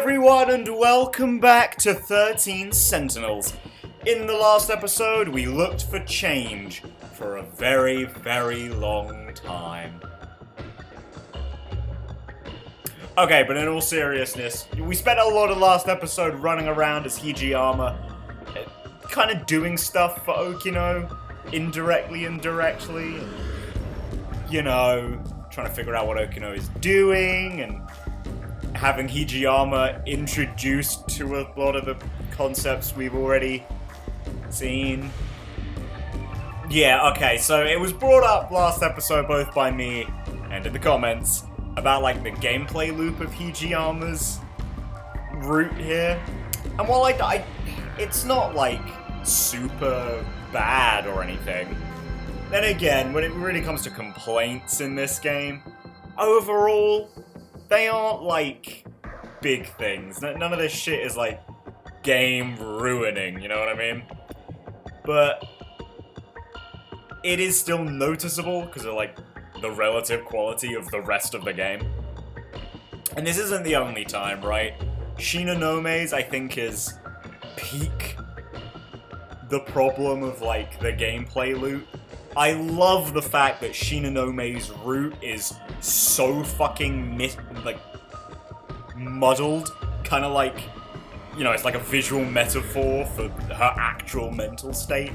everyone, and welcome back to 13 Sentinels. In the last episode, we looked for change for a very, very long time. Okay, but in all seriousness, we spent a lot of last episode running around as Hijiyama, kind of doing stuff for Okino, indirectly and directly, you know, trying to figure out what Okino is doing, and having Hijiyama introduced to a lot of the concepts we've already seen. Yeah, okay, so it was brought up last episode both by me and in the comments about, like, the gameplay loop of Hijiyama's route here. And while it's not, like, super bad or anything, then again, when it really comes to complaints in this game, overall, they aren't, like, big things. None of this shit is, like, game-ruining, you know what I mean? But it is still noticeable because of, like, the relative quality of the rest of the game. And this isn't the only time, right? Shinanome's, I think, is peak the problem of, like, the gameplay loop. I love the fact that Shinanome's route is so fucking muddled, kind of like, you know, it's like a visual metaphor for her actual mental state,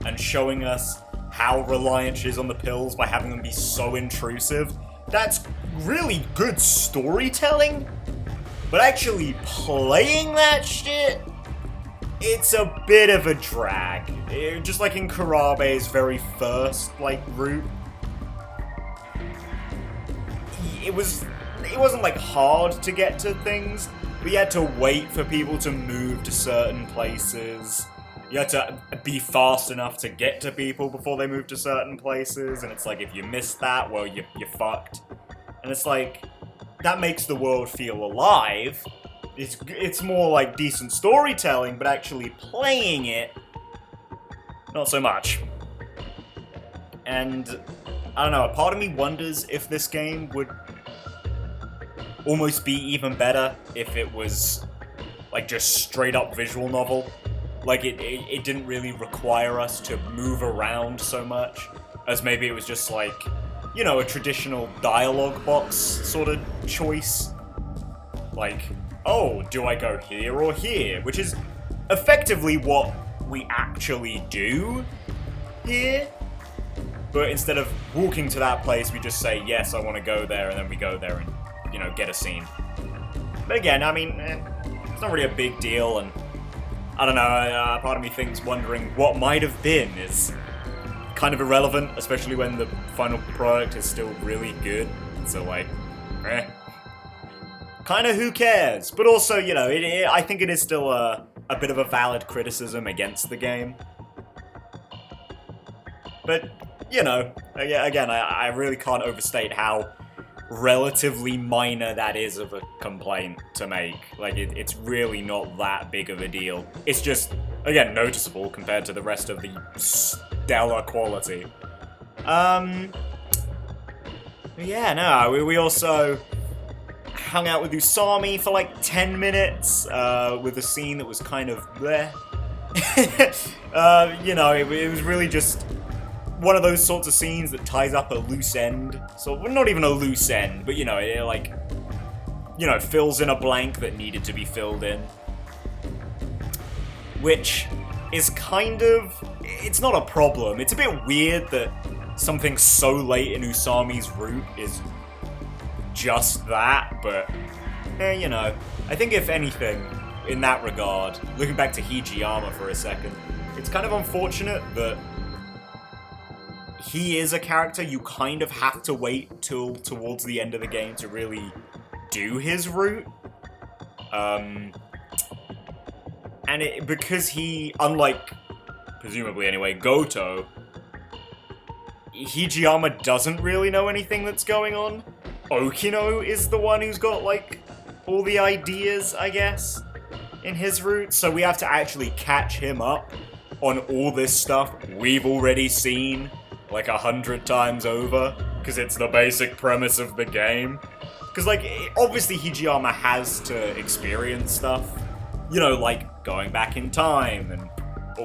and showing us how reliant she is on the pills by having them be so intrusive. That's really good storytelling, but actually playing that shit, it's a bit of a drag. Just like in Kurabe's very first, like, route. It wasn't, like, hard to get to things, but you had to wait for people to move to certain places. You had to be fast enough to get to people before they moved to certain places, and it's like, if you missed that, well, you're fucked. And it's like, that makes the world feel alive. It's more like decent storytelling, but actually playing it, not so much. And, I don't know, a part of me wonders if this game would almost be even better if it was, like, just straight up visual novel. Like, it didn't really require us to move around so much, as maybe it was just like, you know, a traditional dialogue box sort of choice. Like, oh, do I go here or here? Which is effectively what we actually do here. But instead of walking to that place, we just say, yes, I want to go there, and then we go there and, you know, get a scene. But again, I mean, it's not really a big deal, and I don't know, part of me thinks wondering what might have been is kind of irrelevant, especially when the final product is still really good. So, like, kind of who cares? But also, you know, I think it is still a bit of a valid criticism against the game. But, you know, again, I really can't overstate how relatively minor that is of a complaint to make. Like, it's really not that big of a deal. It's just, again, noticeable compared to the rest of the stellar quality. Yeah, no, we also hung out with Usami for like 10 minutes, with a scene that was kind of bleh. You know, it was really just one of those sorts of scenes that ties up a loose end. So, well, not even a loose end, but, you know, it, like, you know, fills in a blank that needed to be filled in. Which is kind of, it's not a problem. It's a bit weird that something so late in Usami's route is just that, but, you know, I think if anything, in that regard, looking back to Hijiyama for a second, it's kind of unfortunate that he is a character you kind of have to wait till towards the end of the game to really do his route. And because he, unlike, presumably anyway, Goto, Hijiyama doesn't really know anything that's going on. Okino is the one who's got, like, all the ideas, I guess, in his route, so we have to actually catch him up on all this stuff we've already seen like 100 times over, because it's the basic premise of the game. Because, like, obviously Hijiyama has to experience stuff. You know, like, going back in time and,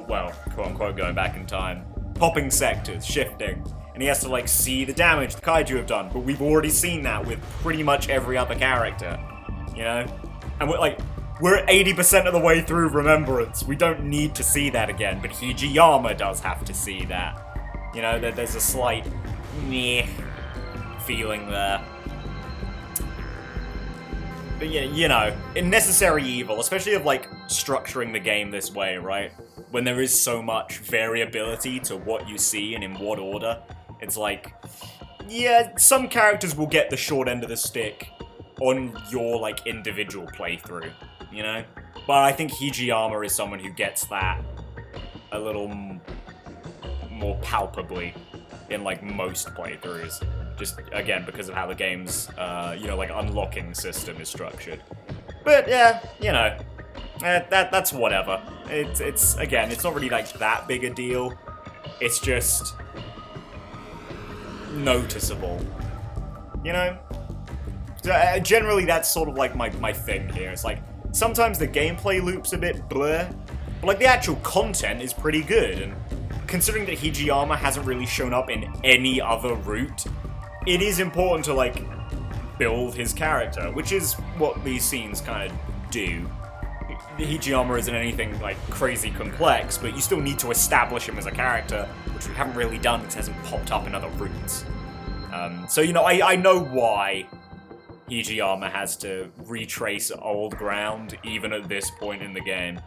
well, quote-unquote going back in time. Popping sectors, shifting. And he has to, like, see the damage the kaiju have done. But we've already seen that with pretty much every other character. You know? And we're 80% of the way through Remembrance. We don't need to see that again. But Hijiyama does have to see that. You know, there's a slight meh feeling there. But yeah, you know, necessary evil, especially of, like, structuring the game this way, right? When there is so much variability to what you see and in what order, it's like, yeah, some characters will get the short end of the stick on your, like, individual playthrough, you know? But I think Hijiyama is someone who gets that a little more palpably in, like, most playthroughs. Just, again, because of how the game's, you know, like, unlocking system is structured. But, yeah, you know, that's whatever. It's again, it's not really, like, that big a deal. It's just noticeable, you know? So, generally, that's sort of, like, my thing here. It's like, sometimes the gameplay loop's a bit bleh, but, like, the actual content is pretty good, and considering that Hijiyama hasn't really shown up in any other route, it is important to, like, build his character, which is what these scenes kind of do. Hijiyama isn't anything, like, crazy complex, but you still need to establish him as a character, which we haven't really done because it hasn't popped up in other routes. So, you know, I know why Hijiyama has to retrace old ground, even at this point in the game.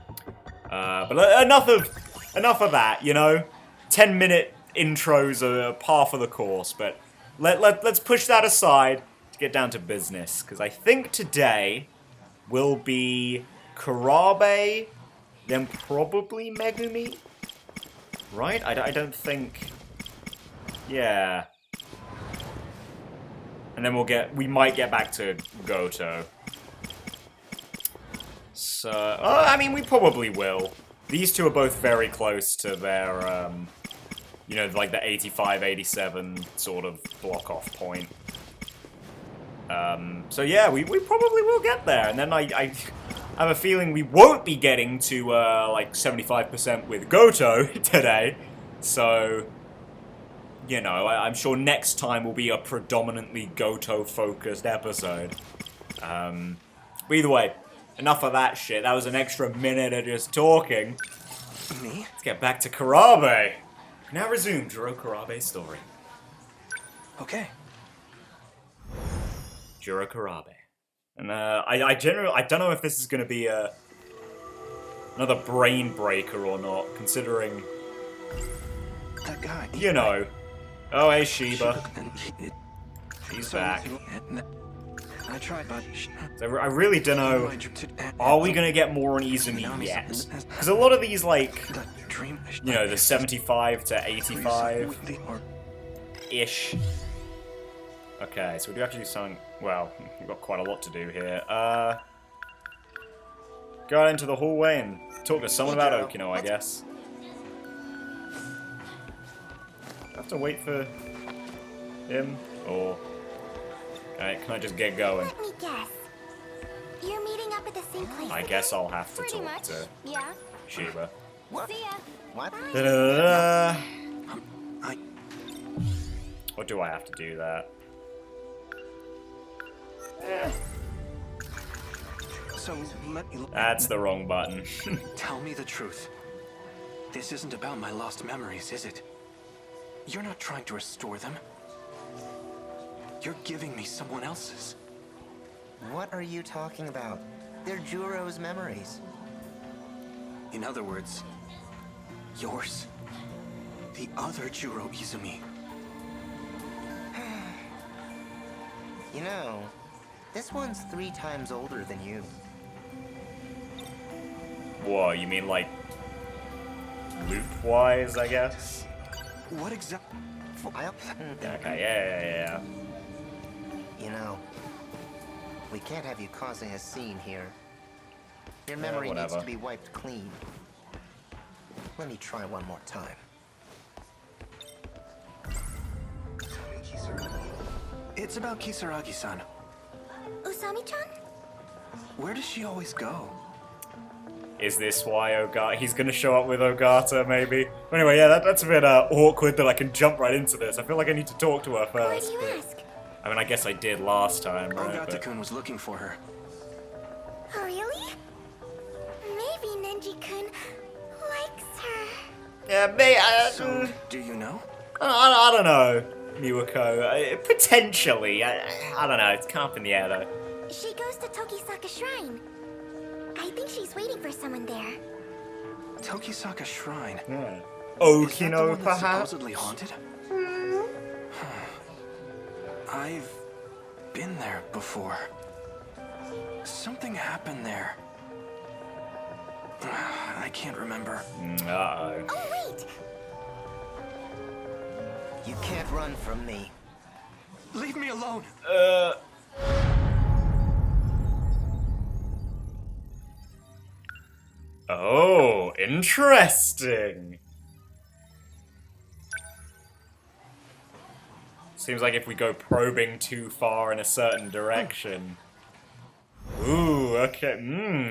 But enough of that, you know? 10-minute intros are par for the course, but let's push that aside to get down to business, because I think today will be Kurabe, then probably Megumi, right? I don't think... Yeah. And then we might get back to Goto. So, I mean, we probably will. These two are both very close to their, you know, like the 85, 87 sort of block-off point. So yeah, we probably will get there, and then I have a feeling we won't be getting to, like, 75% with Goto today, so, you know, I'm sure next time will be a predominantly Goto-focused episode. But either way, enough of that shit. That was an extra minute of just talking. Me? Let's get back to Kurabe. Now resume Juro Kurabe's story. Okay. Juro Kurabe. And I don't know if this is going to be another brain breaker or not, considering, That guy. you know. Oh, hey, Shiba. She's back. I tried, but So I really don't know. Are we going to get more on Izumi yet? Because a lot of these, like, you know, the 75 to 85-ish. Okay, so we do have to do something. Well, we've got quite a lot to do here. Go out into the hallway and talk to someone about Okino, I guess. Do I have to wait for him? Or... can I just get going? Let me guess. You're meeting up at the same place. I guess I'll have to Pretty talk much. to Yeah. Shiba. See ya. What? Da-da-da-da. I... Or do I have to do that? So, let me... That's the wrong button. Tell me the truth. This isn't about my lost memories, is it? You're not trying to restore them. You're giving me someone else's. What are you talking about? They're Juro's memories. In other words, yours. The other Juro Izumi. You know, this one's 3 times older than you. Whoa, you mean like loop-wise, I guess? What exactly? Okay, yeah. You know, we can't have you causing a scene here. Your memory needs whatever. to be wiped clean. Let me try one more time. It's about Kisaragi-san. Usami-chan? Where does she always go? Is this why Ogata... He's gonna show up with Ogata, maybe? But anyway, yeah, that's a bit awkward that I can jump right into this. I feel like I need to talk to her Why first. do you but- ask? I mean, I guess I did last time, right? But... Ogata-kun was looking for her. Oh, really? Maybe Nenji-kun likes her. Yeah, So, do you know? I don't know, Miwako. Potentially. I don't know. It's kind of up in the air, though. She goes to Tokisaka Shrine. I think she's waiting for someone there. Tokisaka Shrine. Yeah. Is that the Okino, one that's perhaps? supposedly haunted? I've been there before. Something happened there. I can't remember. Uh-oh. Oh, wait! You can't run from me. Leave me alone. Oh, interesting. Seems like if we go probing too far in a certain direction. Ooh, okay.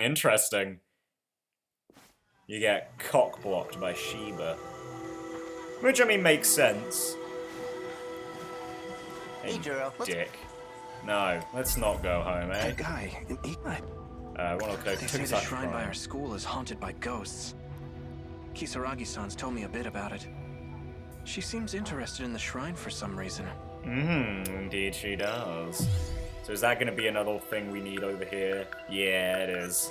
Interesting. You get cock blocked by Shiba. Which, I mean, makes sense. Hey, Juro, let's- Dick. No, let's not go home, eh? That guy, he, I want to go they say the Tokisaka shrine by Shrine. our school is haunted by ghosts. Kisaragi-san's told me a bit about it. She seems interested in the shrine for some reason. Indeed she does. So is that going to be another thing we need over here? Yeah, it is.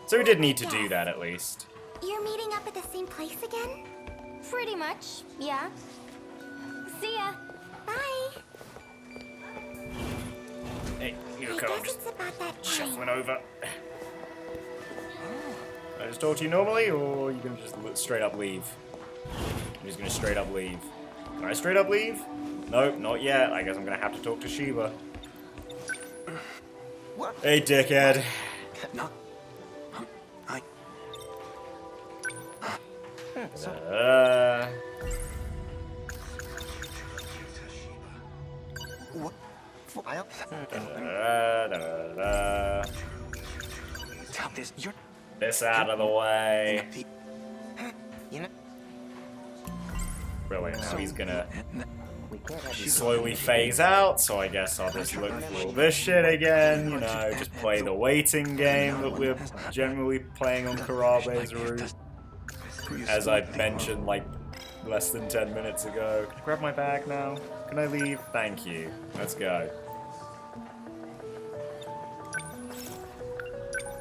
So we did need to do that at least. You're meeting up at the same place again? Pretty much, yeah. See ya. Bye. Hey, here I comes. guess it's about that Shuffling time. over. I just talk to you normally, or are you going to just straight up leave? I'm just going to straight up leave. Can I straight up leave? Nope, not yet. I guess I'm going to have to talk to Shiba. What? Hey, dickhead. No. I... What? I don't... Stop this. You're... This out of the way. You know, Brilliant. Now he's gonna we can't have you... slowly phase out, so I guess I'll just look through all this shit again, you know, just play the waiting game that we're generally playing on Kurabe's route. As I mentioned, like, less than 10 minutes ago. Can I grab my bag now? Can I leave? Thank you. Let's go.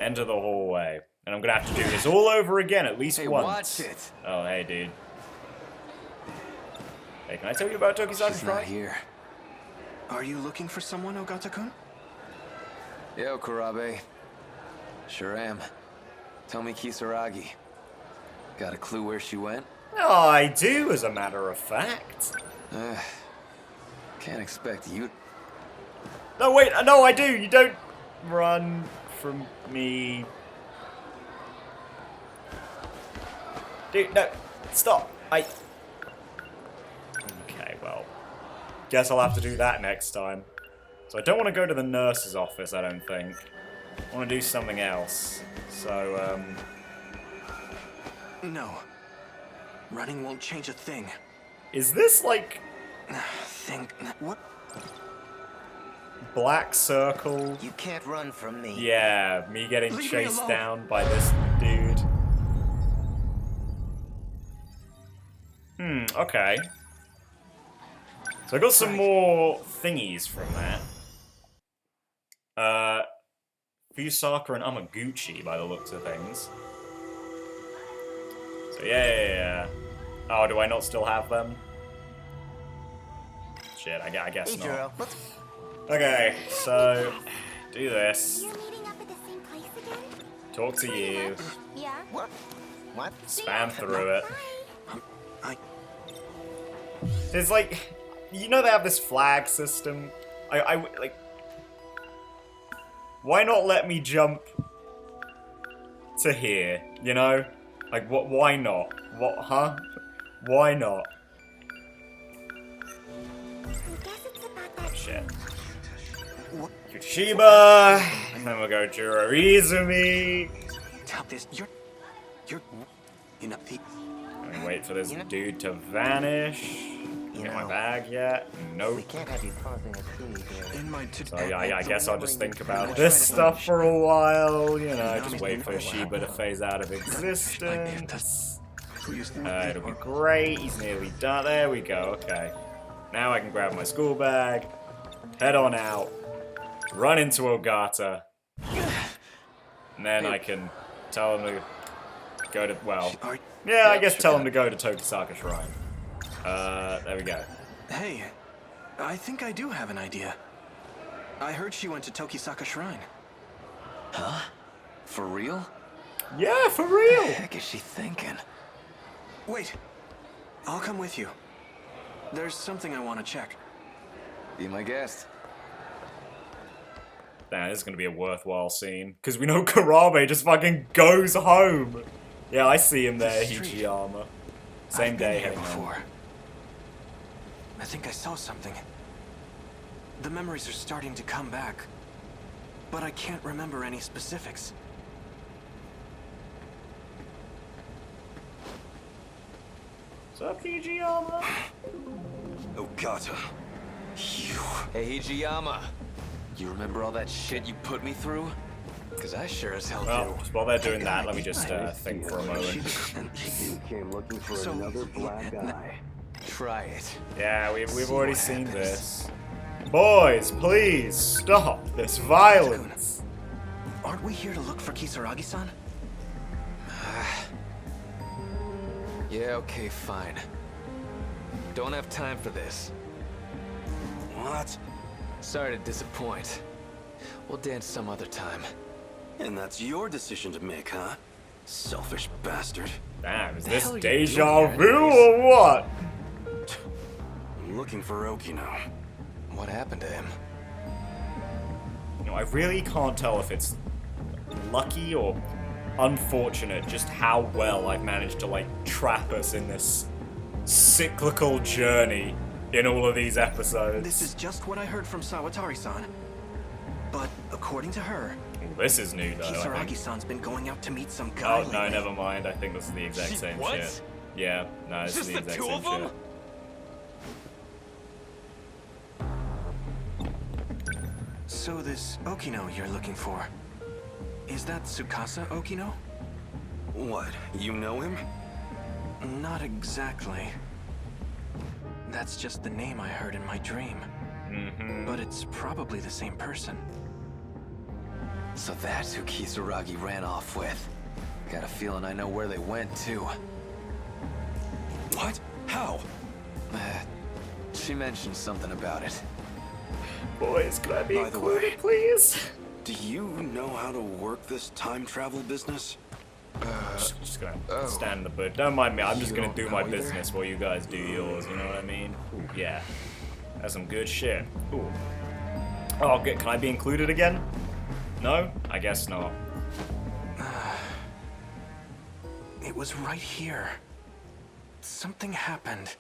Enter the hallway. And I'm gonna have to do this all over again at least once. watch it. Oh, hey, dude. Hey, can I tell you about Tokisaka She's not Shrine? here. Are you looking for someone, Ogata-kun? Yo, Kurabe. Sure am. Tell me Kisaragi. Got a clue where she went? Oh, I do, as a matter of fact. Can't expect you... No, wait, no, I do. You don't run from me. Dude, no, stop. Okay, well, guess I'll have to do that next time. So I don't want to go to the nurse's office, I don't think. I want to do something else. So, No. Running won't change a thing. is this like What? black circle? You can't run from me. Yeah, me getting Leave me chased alone. down by this dude. Okay. So I got some more thingies from that. Fuyusaka and Amiguchi, by the looks of things. So yeah. Oh, do I not still have them? Shit, I guess Hey, not. Juro, let's... Okay, so do this. You're meeting up at the same place again? Talk to you. Yeah. What? What? Spam through it. I... There's like, you know, they have this flag system. I like. Why not let me jump to here? You know, like what? Why not? What? Huh? Why not? I guess it's about that Shit. What? Shiba, and then we'll go Juro Izumi. Tell this, you're, you know, the... And wait for this dude to vanish. Get my bag yet? Nope. We can't have you causing a scene here. In my So yeah, I guess I'll just think about this stuff for a while, you know, just wait for Shiba to phase out of existence. It'll be great, he's nearly done. There we go, okay. Now I can grab my school bag, head on out, run into Ogata, and then I can tell him to go to, well, yeah, I guess tell him to go to Tokisaka Shrine. There we go. Hey, I think I do have an idea. I heard she went to Tokisaka Shrine. Huh? For real? Yeah, for What the real! heck is she thinking? Wait, I'll come with you. There's something I want to check. Be my guest. Nah, this is gonna be a worthwhile scene. Because we know Kurabe just fucking goes home! Yeah, I see him there, Hijiyama. Same I've been day, here hang on. before. I think I saw something. The memories are starting to come back, but I can't remember any specifics. What's up, Hijiyama? Ogata. You... Hey, Hijiyama. You remember all that shit you put me through? Because I sure as hell Well, do. while they're doing that, let me just think for a moment. You came looking for another black eye. Try it. Yeah, we've already seen this. Boys, please stop this violence. Aren't we here to look for Kisaragi-san? Yeah, okay, fine. Don't have time for this. What? Sorry to disappoint. We'll dance some other time. And that's your decision to make, huh? Selfish bastard. Damn, is The this hell you deja doing vu here, or what? I'm looking for Okino. What happened to him? You know, I really can't tell if it's lucky or unfortunate just how well I've managed to, like, trap us in this cyclical journey in all of these episodes. This is just what I heard from Sawatari-san. But according to her, Ooh, this is new, though, I think. Kisaragi-san's been going out to meet some guy Oh, no, lately. never mind. I think this is the exact same What? shit. Yeah, no, this is the Just the exact two same of them? shit. So this Okino you're looking for, is that Tsukasa Okino? What? You know him? Not exactly. That's just the name I heard in my dream. But it's probably the same person. So that's who Kisaragi ran off with. Got a feeling I know where they went, too. What? How? She mentioned something about it. Boys, could I be By the included, way- please? Do you know how to work this time travel business? Just gonna stand in the boot. Don't mind me, I'm just You gonna don't do know my either? business while you guys do yours, you know what I mean? Ooh, yeah. That's some good shit. Ooh. Oh, good. Can I be included again? No? I guess not. It was right here. Something happened.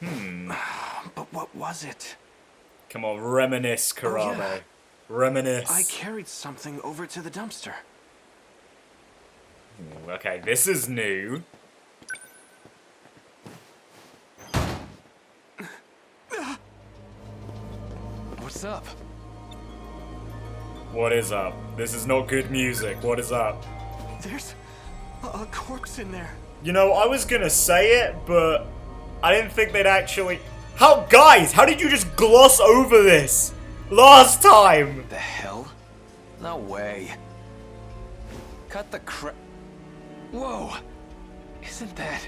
But what was it? Come on, reminisce, Kurabe. yeah. Reminisce. I carried something over to the dumpster. Ooh, okay, this is new. What's up? What is up? This is not good music. What is up? There's a corpse in there. You know, I was gonna say it, but I didn't think they'd actually... Guys, how did you just gloss over this? Last time! The hell? No way. Cut the crap. Whoa! Isn't that...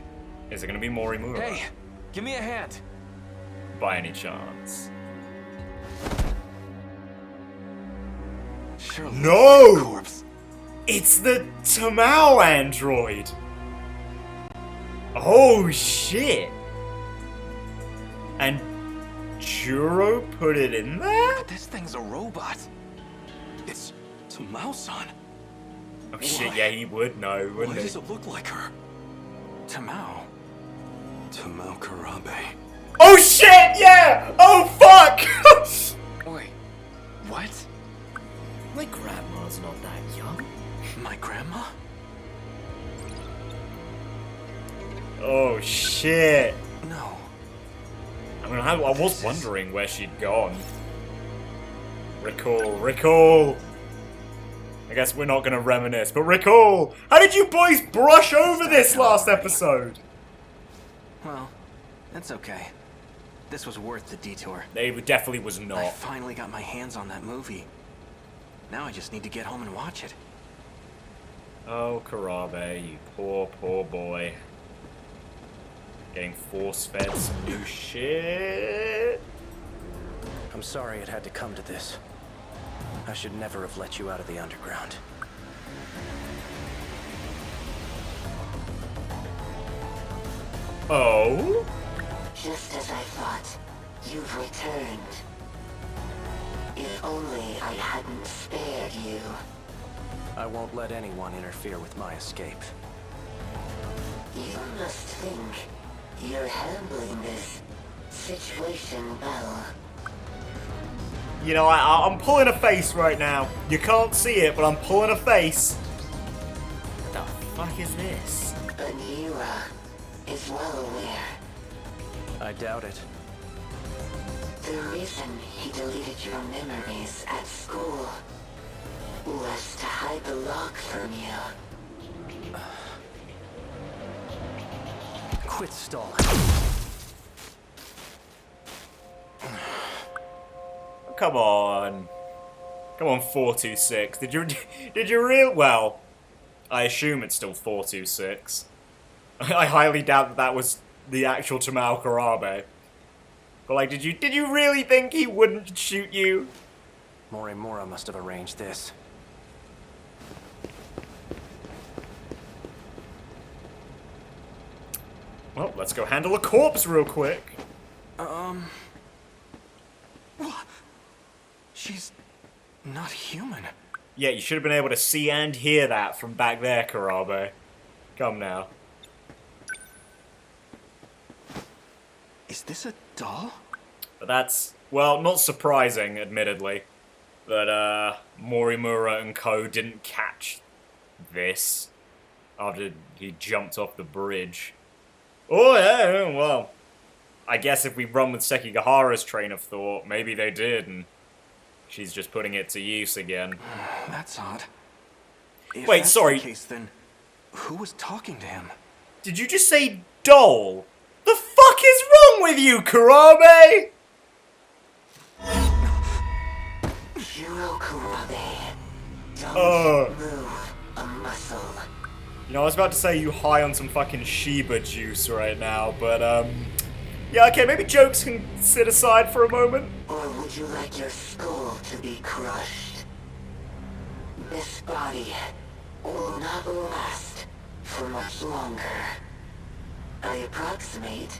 Is it gonna be Morimura? Hey! Give me a hand! By any chance? Sure No! looks like a corpse. It's the Tamao android! Oh shit! And Juro put it in there? This thing's a robot. It's Tamao-san. Oh shit, yeah, he would know, Why wouldn't he? does it look like her? Tamao. Tamao Kurabe. Oh shit, yeah! Oh fuck! Wait, What? My grandma's not that young. My grandma? Oh shit. No. I mean, I was wondering where she'd gone. Recall. I guess we're not gonna reminisce, but recall! How did you boys brush over this last episode? Well, that's okay. This was worth the detour. It definitely was I not. finally got my hands on that movie. Now I just need to get home and watch it. Oh, Kurabe, you poor boy. Getting force-fed some new shit. I'm sorry it had to come to this. I should never have let you out of the underground. Oh? Just as I thought, you've returned. If only I hadn't spared you. I won't let anyone interfere with my escape. You must think you're handling this situation well. You know, I'm pulling a face right now. You can't see it, but I'm pulling a face. What the fuck is this? But Yura is well aware. I doubt it. The reason he deleted your memories at school was to hide the lock from you. Quit stalling. Come on. Come on, 426. Did you real? Well, I assume it's still 426. I highly doubt that was the actual Tamao Kurabe. But like, did you really think he wouldn't shoot you? Morimura must have arranged this. Well, let's go handle a corpse real quick. What? She's not human. Yeah, you should have been able to see and hear that from back there, Kurabe. Come now. Is this a doll? But that's, well, not surprising, admittedly, that Morimura and co didn't catch this after he jumped off the bridge. Oh, yeah, well, I guess if we run with Sekigahara's train of thought, maybe they did, and she's just putting it to use again. That's odd. If Wait, that's sorry. The case, then who was talking to him? Did you just say doll? The fuck is wrong with you, Kurabe? Hiro Kurabe, don't move a muscle. You know, I was about to say you high on some fucking Shiba juice right now, but, yeah, okay, maybe jokes can sit aside for a moment. Or would you like your skull to be crushed? This body will not last for much longer. I approximate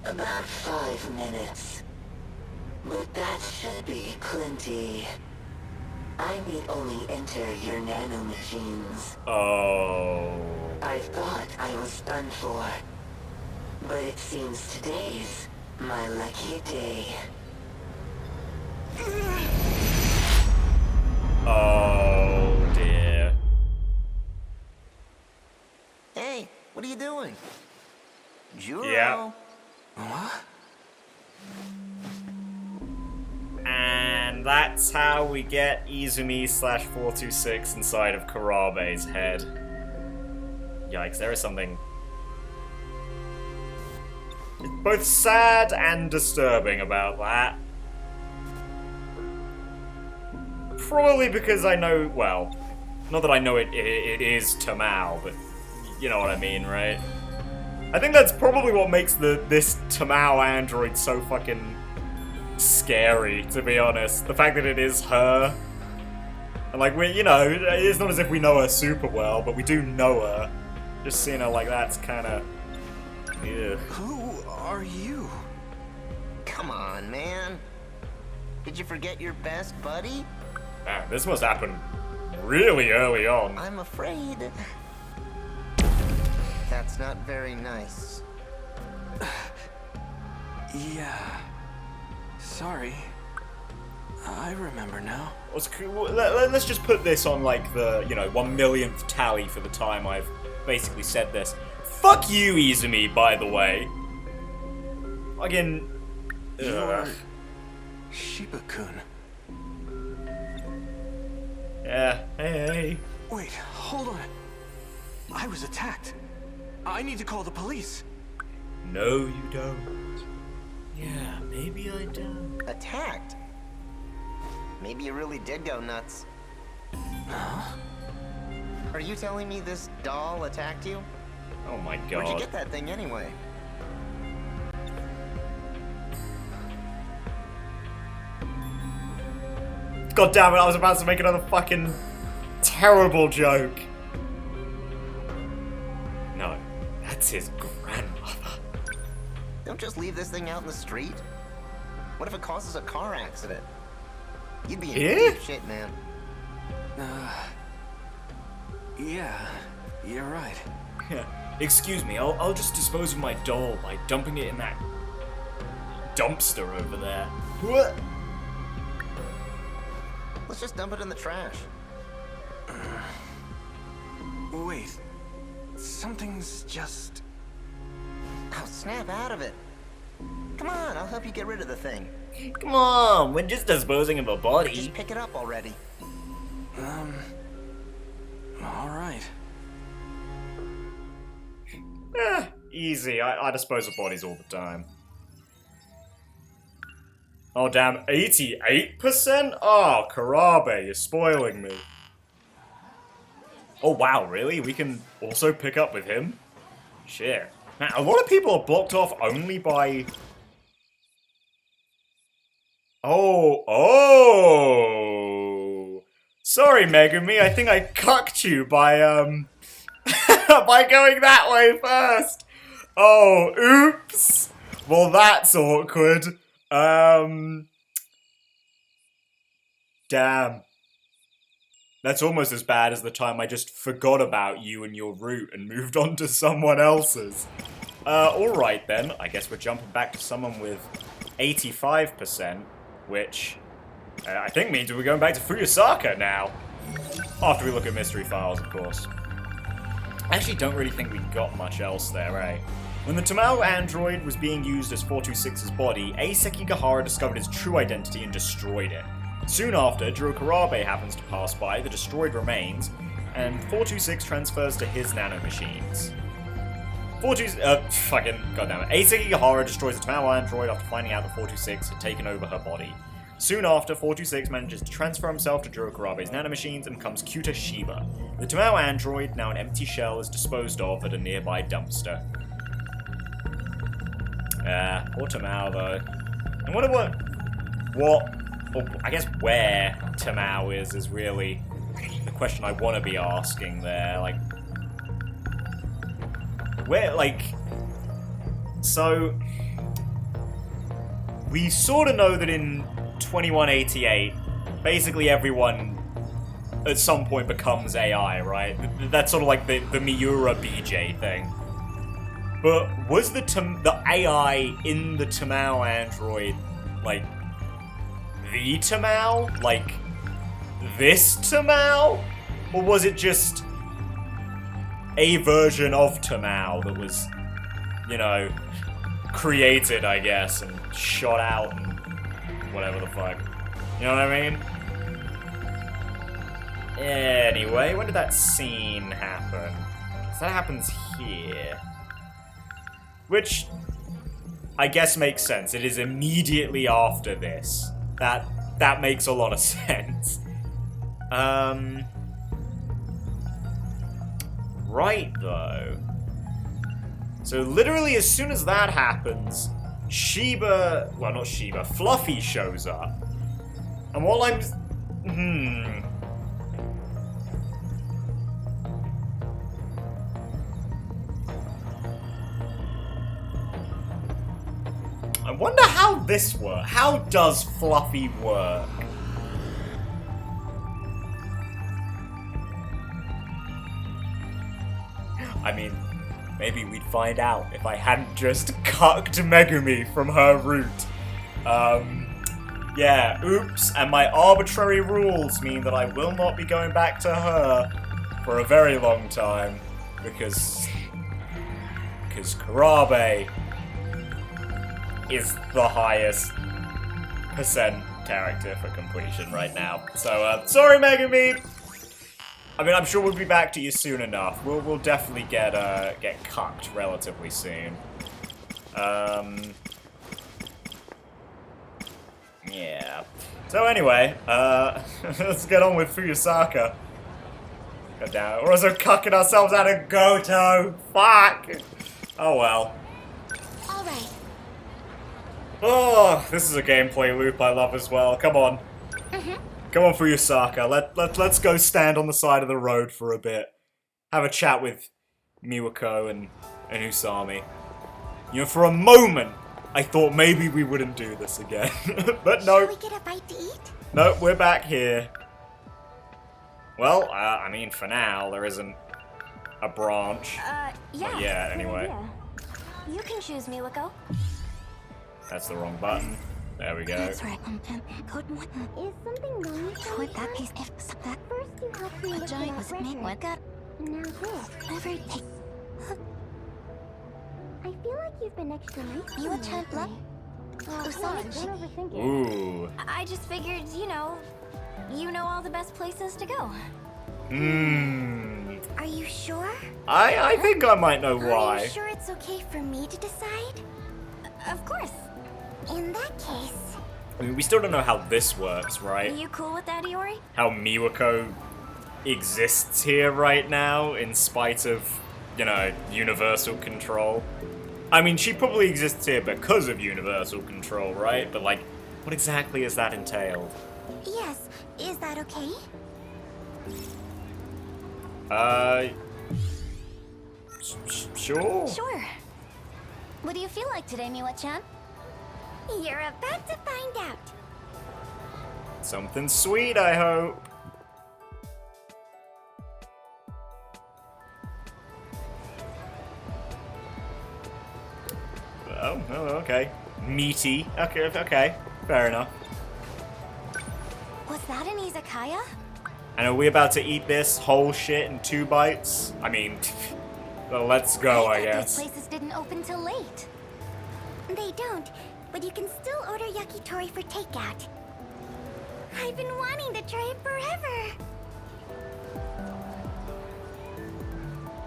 about 5 minutes. But that should be plenty. I need only enter your nanomachines. Oh. I thought I was done for. But it seems today's my lucky day. Oh, dear. Hey, what are you doing? Juro? Yeah. What? And that's how we get Izumi/426 inside of Kurabe's head. Yikes, there is something both sad and disturbing about that. Probably because I know, well, not that I know it is Tamao, but you know what I mean, right? I think that's probably what makes this Tamao android so fucking scary, to be honest. The fact that it is her. And like, we, you know, it's not as if we know her super well, but we do know her. Just seeing her like that's kinda... Ugh. Who are you? Come on, man. Did you forget your best buddy? Man, this must happen really early on. I'm afraid. That's not very nice. Yeah. Sorry. I remember now. Let's just put this on like the, 1 millionth tally for the time I've basically said this. Fuck you, Izumi, by the way. Again. You're Shiba-kun. Yeah, hey. Wait, hold on. I was attacked. I need to call the police. No, you don't. Yeah, maybe I don't. Attacked? Maybe you really did go nuts. Huh? Are you telling me this doll attacked you? Oh my god. Where'd you get that thing anyway? God damn it, I was about to make another fucking terrible joke. No, that's his grandmother. Don't just leave this thing out in the street. What if it causes a car accident? You'd be in deep shit, man. Yeah, you're right. Excuse me, I'll just dispose of my doll by dumping it in that dumpster over there. What? Let's just dump it in the trash. Wait, something's just... Oh, snap out of it. Come on, I'll help you get rid of the thing. Come on, we're just disposing of a body. Just pick it up already. All right. Easy, I dispose of bodies all the time. Oh damn, 88%? Oh, Kurabe, you're spoiling me. Oh wow, really? We can also pick up with him? Shit. Man, a lot of people are blocked off only by... Oh. Sorry, Megumi, I think I cucked you by, by going that way first. Oh, oops. Well, that's awkward. Damn. That's almost as bad as the time I just forgot about you and your route and moved on to someone else's. Alright then. I guess we're jumping back to someone with 85%, which I think means we're going back to Fuyusaka now. After we look at mystery files, of course. I actually don't really think we got much else there, eh? When the Tamao android was being used as 426's body, A. Sekigahara discovered his true identity and destroyed it. Soon after, Jiro Kurabe happens to pass by the destroyed remains, and 426 transfers to his nanomachines. Fucking goddammit. A. Sekigahara destroys the Tamao android after finding out that 426 had taken over her body. Soon after, 426 manages to transfer himself to Jiro Kurabe's nanomachines and becomes Kyuta Shiba. The Tamao android, now an empty shell, is disposed of at a nearby dumpster. Poor Tamao though. I wonder I guess where Tamao is really the question I want to be asking there. Like, where, so, we sort of know that in 2188, basically everyone at some point becomes AI, right? That's sort of like the Miura BJ thing. But was the AI in the Tamao android, like, the Tamao? Like, this Tamao? Or was it just a version of Tamao that was, created, I guess, and shot out and whatever the fuck. You know what I mean? Anyway, when did that scene happen? 'Cause that happens here. Which, I guess makes sense. It is immediately after this. That makes a lot of sense. Right, though. So literally as soon as that happens, Fluffy shows up. And while I'm... I wonder how this works. How does Fluffy work? I mean, maybe we'd find out if I hadn't just cucked Megumi from her route. Yeah, oops, and my arbitrary rules mean that I will not be going back to her for a very long time, because Kurabe is the highest percent character for completion right now. So, sorry, Megami! I mean, I'm sure we'll be back to you soon enough. We'll definitely get cucked relatively soon. Yeah. So anyway, let's get on with Fuyusaka. God damn it, we're also cucking ourselves out of Goto. Fuck! Oh well. Alright. Oh, this is a gameplay loop I love as well. Come on. Come on, Fuyusaka. Let's go stand on the side of the road for a bit. Have a chat with Miwako and Usami. You know, for a moment, I thought maybe we wouldn't do this again. But no. Shall we get a bite to eat? No, we're back here. Well, I mean, for now, there isn't a branch. Yeah. But yeah, anyway. You can choose, Miwako. That's the wrong button. There we go. That's right. Is something wrong with that piece? First you helped me with giant was made with that. Now this. Everything. I feel like you've been extra nice. You a champ, love? Don't overthink it. Ooh. I just figured, you know all the best places to go. Are you sure? I think I might know Are why. you sure it's okay for me to decide? Of course. In that case... I mean, we still don't know how this works, right? Are you cool with that, Iori? How Miwako exists here right now, in spite of, you know, universal control. I mean, she probably exists here because of universal control, right? But, like, what exactly is that entailed? Yes. Is that okay? Sure. Sure. What do you feel like today, Miwa-chan? You're about to find out. Something sweet, I hope. Oh, okay. Meaty. Okay. Fair enough. Was that an izakaya? And are we about to eat this whole shit in 2 bites? I mean, well, let's go, I guess. These places didn't open till late. They don't, but you can still order yakitori for takeout. I've been wanting to try it forever.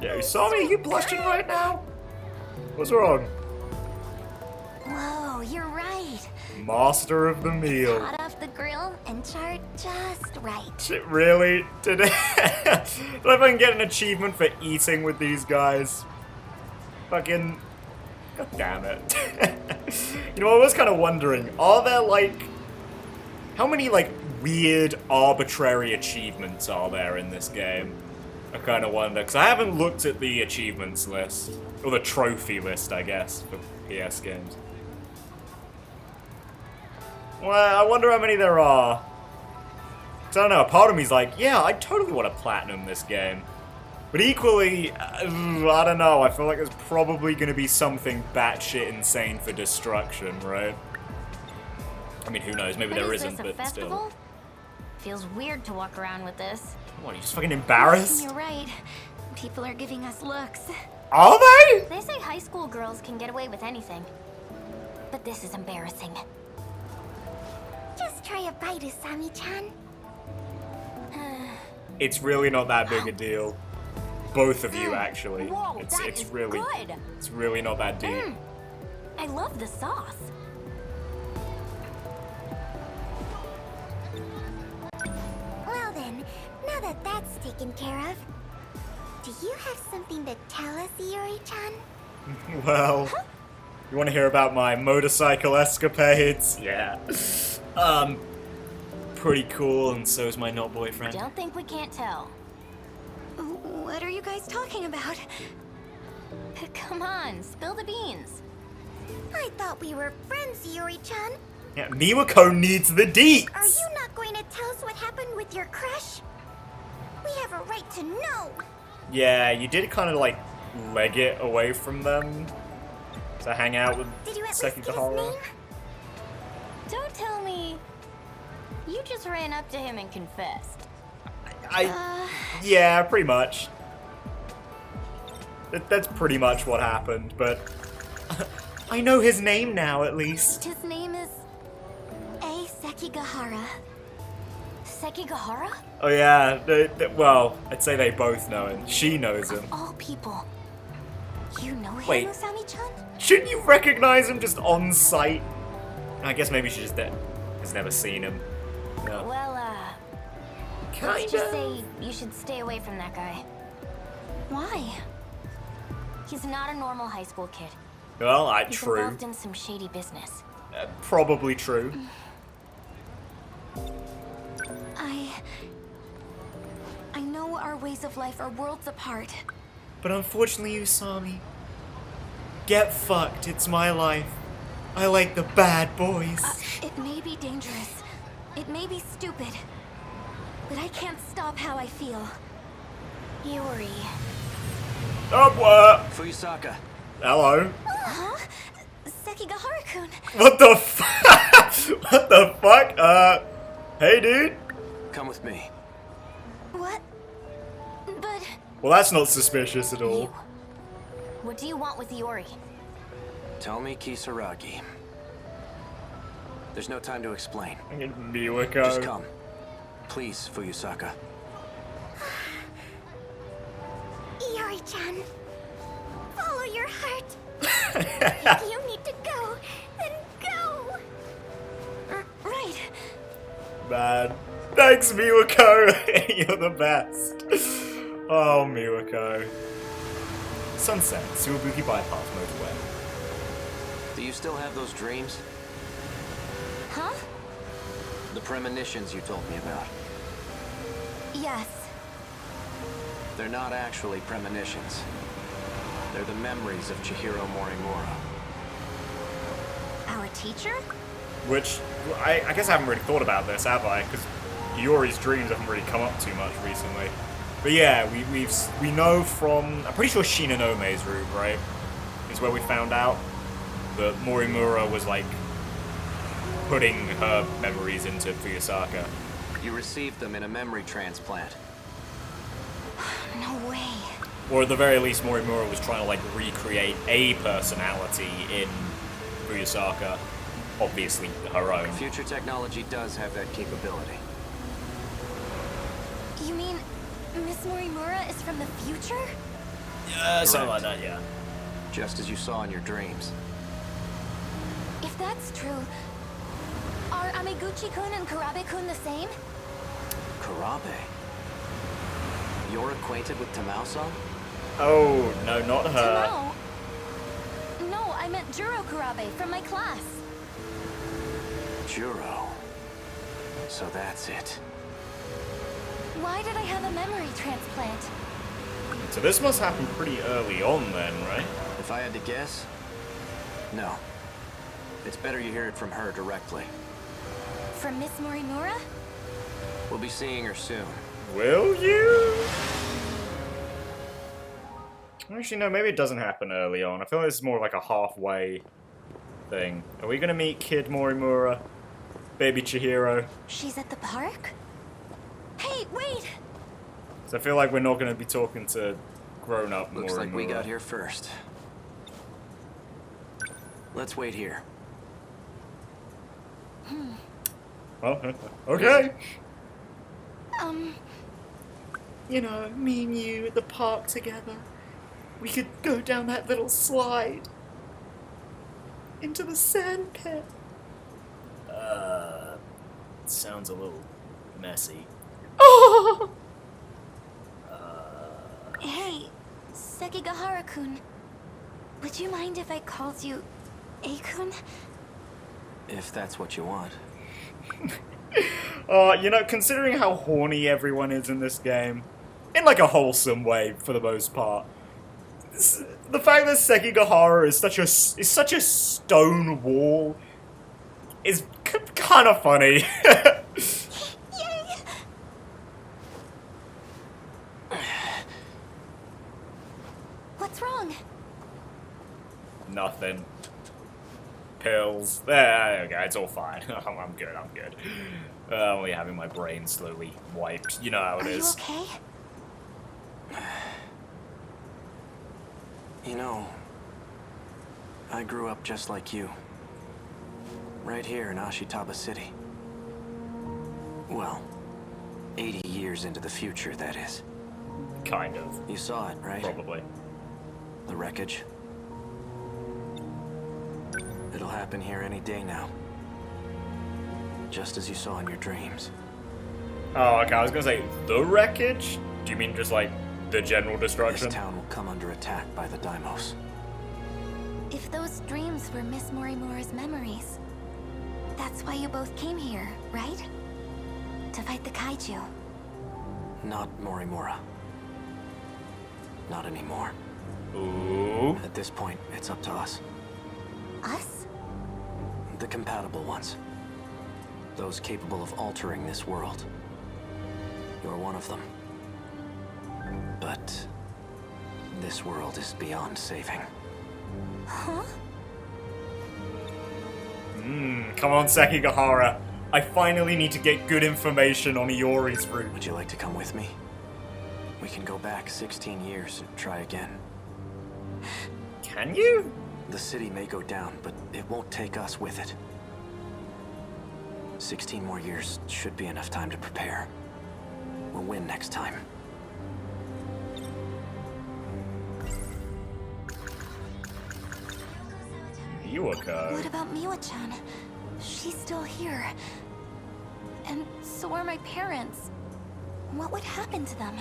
Yeah, Usami, are you blushing right now? What's wrong? Whoa, you're right. Master of the meal. Hot off the grill and charred just right. Shit, really? Did I fucking get an achievement for eating with these guys? Fucking... God damn it. You know, I was kind of wondering, are there, like... How many, like, weird, arbitrary achievements are there in this game? I kind of wonder, because I haven't looked at the achievements list. Or the trophy list, I guess, for PS games. Well, I wonder how many there are. Because I don't know, a part of me's like, yeah, I totally want to platinum this game. But equally, I don't know, I feel like there's probably going to be something batshit insane for destruction, right? I mean, who knows, maybe there isn't, but still. Feels weird to walk around with this. What, are you just fucking embarrassed? You're right. People are giving us looks. Are they? They say high school girls can get away with anything. But this is embarrassing. Just try a bite, Usami-chan. It's really not that big a deal. Both of you, actually. Whoa, It's really good. It's really not that deep. I love the sauce. Well then, now that that's taken care of, do you have something to tell us, Iori-chan? Well, you want to hear about my motorcycle escapades? Yeah. Pretty cool, and so's my not boyfriend. Don't think we can't tell. What are you guys talking about? Come on, spill the beans. I thought we were friends, Iori-chan. Yeah, Miwako needs the deets! Are you not going to tell us what happened with your crush? We have a right to know. Yeah, you did kind of like leg it away from them to hang out with Did you at least get his Sekigahara. name? Don't tell me You just ran up to him and confessed. Yeah, pretty much. That's pretty much what happened, but I know his name now, at least. His name is Sekigahara. Sekigahara? Oh yeah, well, I'd say they both know him. She knows him. Of all people, you know him, Wait. Usami-chan? Shouldn't you recognize him just on sight? I guess maybe she just has never seen him. No. Well, let's just say you should stay away from that guy. Why? He's not a normal high school kid. Well, He's true. involved in some shady business. Probably true. I know our ways of life are worlds apart. But unfortunately, Usami, get fucked. It's my life. I like the bad boys. It may be dangerous. It may be stupid. But I can't stop how I feel. Yuri. Oh, what? Fuyusaka. Hello. Huh? Sekigahara-kun. What the fuck? What the fuck? Hey, dude. Come with me. What? But... Well, that's not suspicious at all. You. What do you want with Yuri? Tell me, Kisaragi. There's no time to explain. Miwako. Just come. Please, Fuyusaka. Yuri-chan, follow your heart. If you need to go, then go. Right. Man. Thanks, Miwako. You're the best. Oh, Miwako. Sunset, Suwabuki Bypass Motorway. Do you still have those dreams? Huh? The premonitions you told me about. Yes. They're not actually premonitions. They're the memories of Chihiro Morimura. Our teacher? Which, I guess I haven't really thought about this, have I? Because Yuri's dreams haven't really come up too much recently. But yeah, we know from, I'm pretty sure Shinanome's room, right? Is where we found out that Morimura was like putting her memories into Fuyusaka. You received them in a memory transplant. No way. Or at the very least, Morimura was trying to like recreate a personality in Fuyusaka. Obviously, her own. Future technology does have that capability. You mean Miss Morimura is from the future? Yeah, something like that, yeah. Just as you saw in your dreams. If that's true, are Amiguchi-kun and Kurabe-kun the same? Kurabe? You're acquainted with Tamao-san? Oh, no, not her. Tamao? No, I meant Juro Kurabe from my class. Juro. So that's it. Why did I have a memory transplant? So this must happen pretty early on then, right? If I had to guess, no. It's better you hear it from her directly. From Miss Morimura? We'll be seeing her soon. Will you? Actually, no, maybe it doesn't happen early on. I feel like this is more like a halfway thing. Are we gonna meet Kid Morimura? Baby Chihiro? She's at the park? Hey, wait! So I feel like we're not gonna be talking to grown-up Morimura. Looks like we got here first. Let's wait here. Oh, okay. You know, me and you at the park together. We could go down that little slide. Into the sand pit. Sounds a little messy. Oh! Hey, Sekigahara-kun. Would you mind if I called you A-kun? If that's what you want. You know, considering how horny everyone is in this game, in like a wholesome way for the most part, the fact that Sekigahara is such a stone wall is kind of funny. Yay! What's wrong? Nothing. pills. There we go, it's all fine. I'm good, I'm good. Only having my brain slowly wiped. You know how it Are is. you okay? You know, I grew up just like you. Right here in Ashitaba City. Well, 80 years into the future, that is. Kind of. You saw it, right? Probably. The wreckage. It'll happen here any day now. Just as you saw in your dreams. Oh, okay, I was gonna say, the wreckage? Do you mean just like the general destruction? This town will come under attack by the Daimos. If those dreams were Miss Morimura's memories, that's why you both came here, right? To fight the kaiju. Not Morimura. Not anymore. Ooh. At this point, it's up to us. Us? The compatible ones. Those capable of altering this world. You're one of them. But this world is beyond saving. Huh? Come on, Sekigahara. I finally need to get good information on Iori's route. Would you like to come with me? We can go back 16 years and try again. Can you? The city may go down, but it won't take us with it. 16 more years should be enough time to prepare. We'll win next time. Iwaka. What about Miwa-chan? She's still here. And so are my parents. What would happen to them?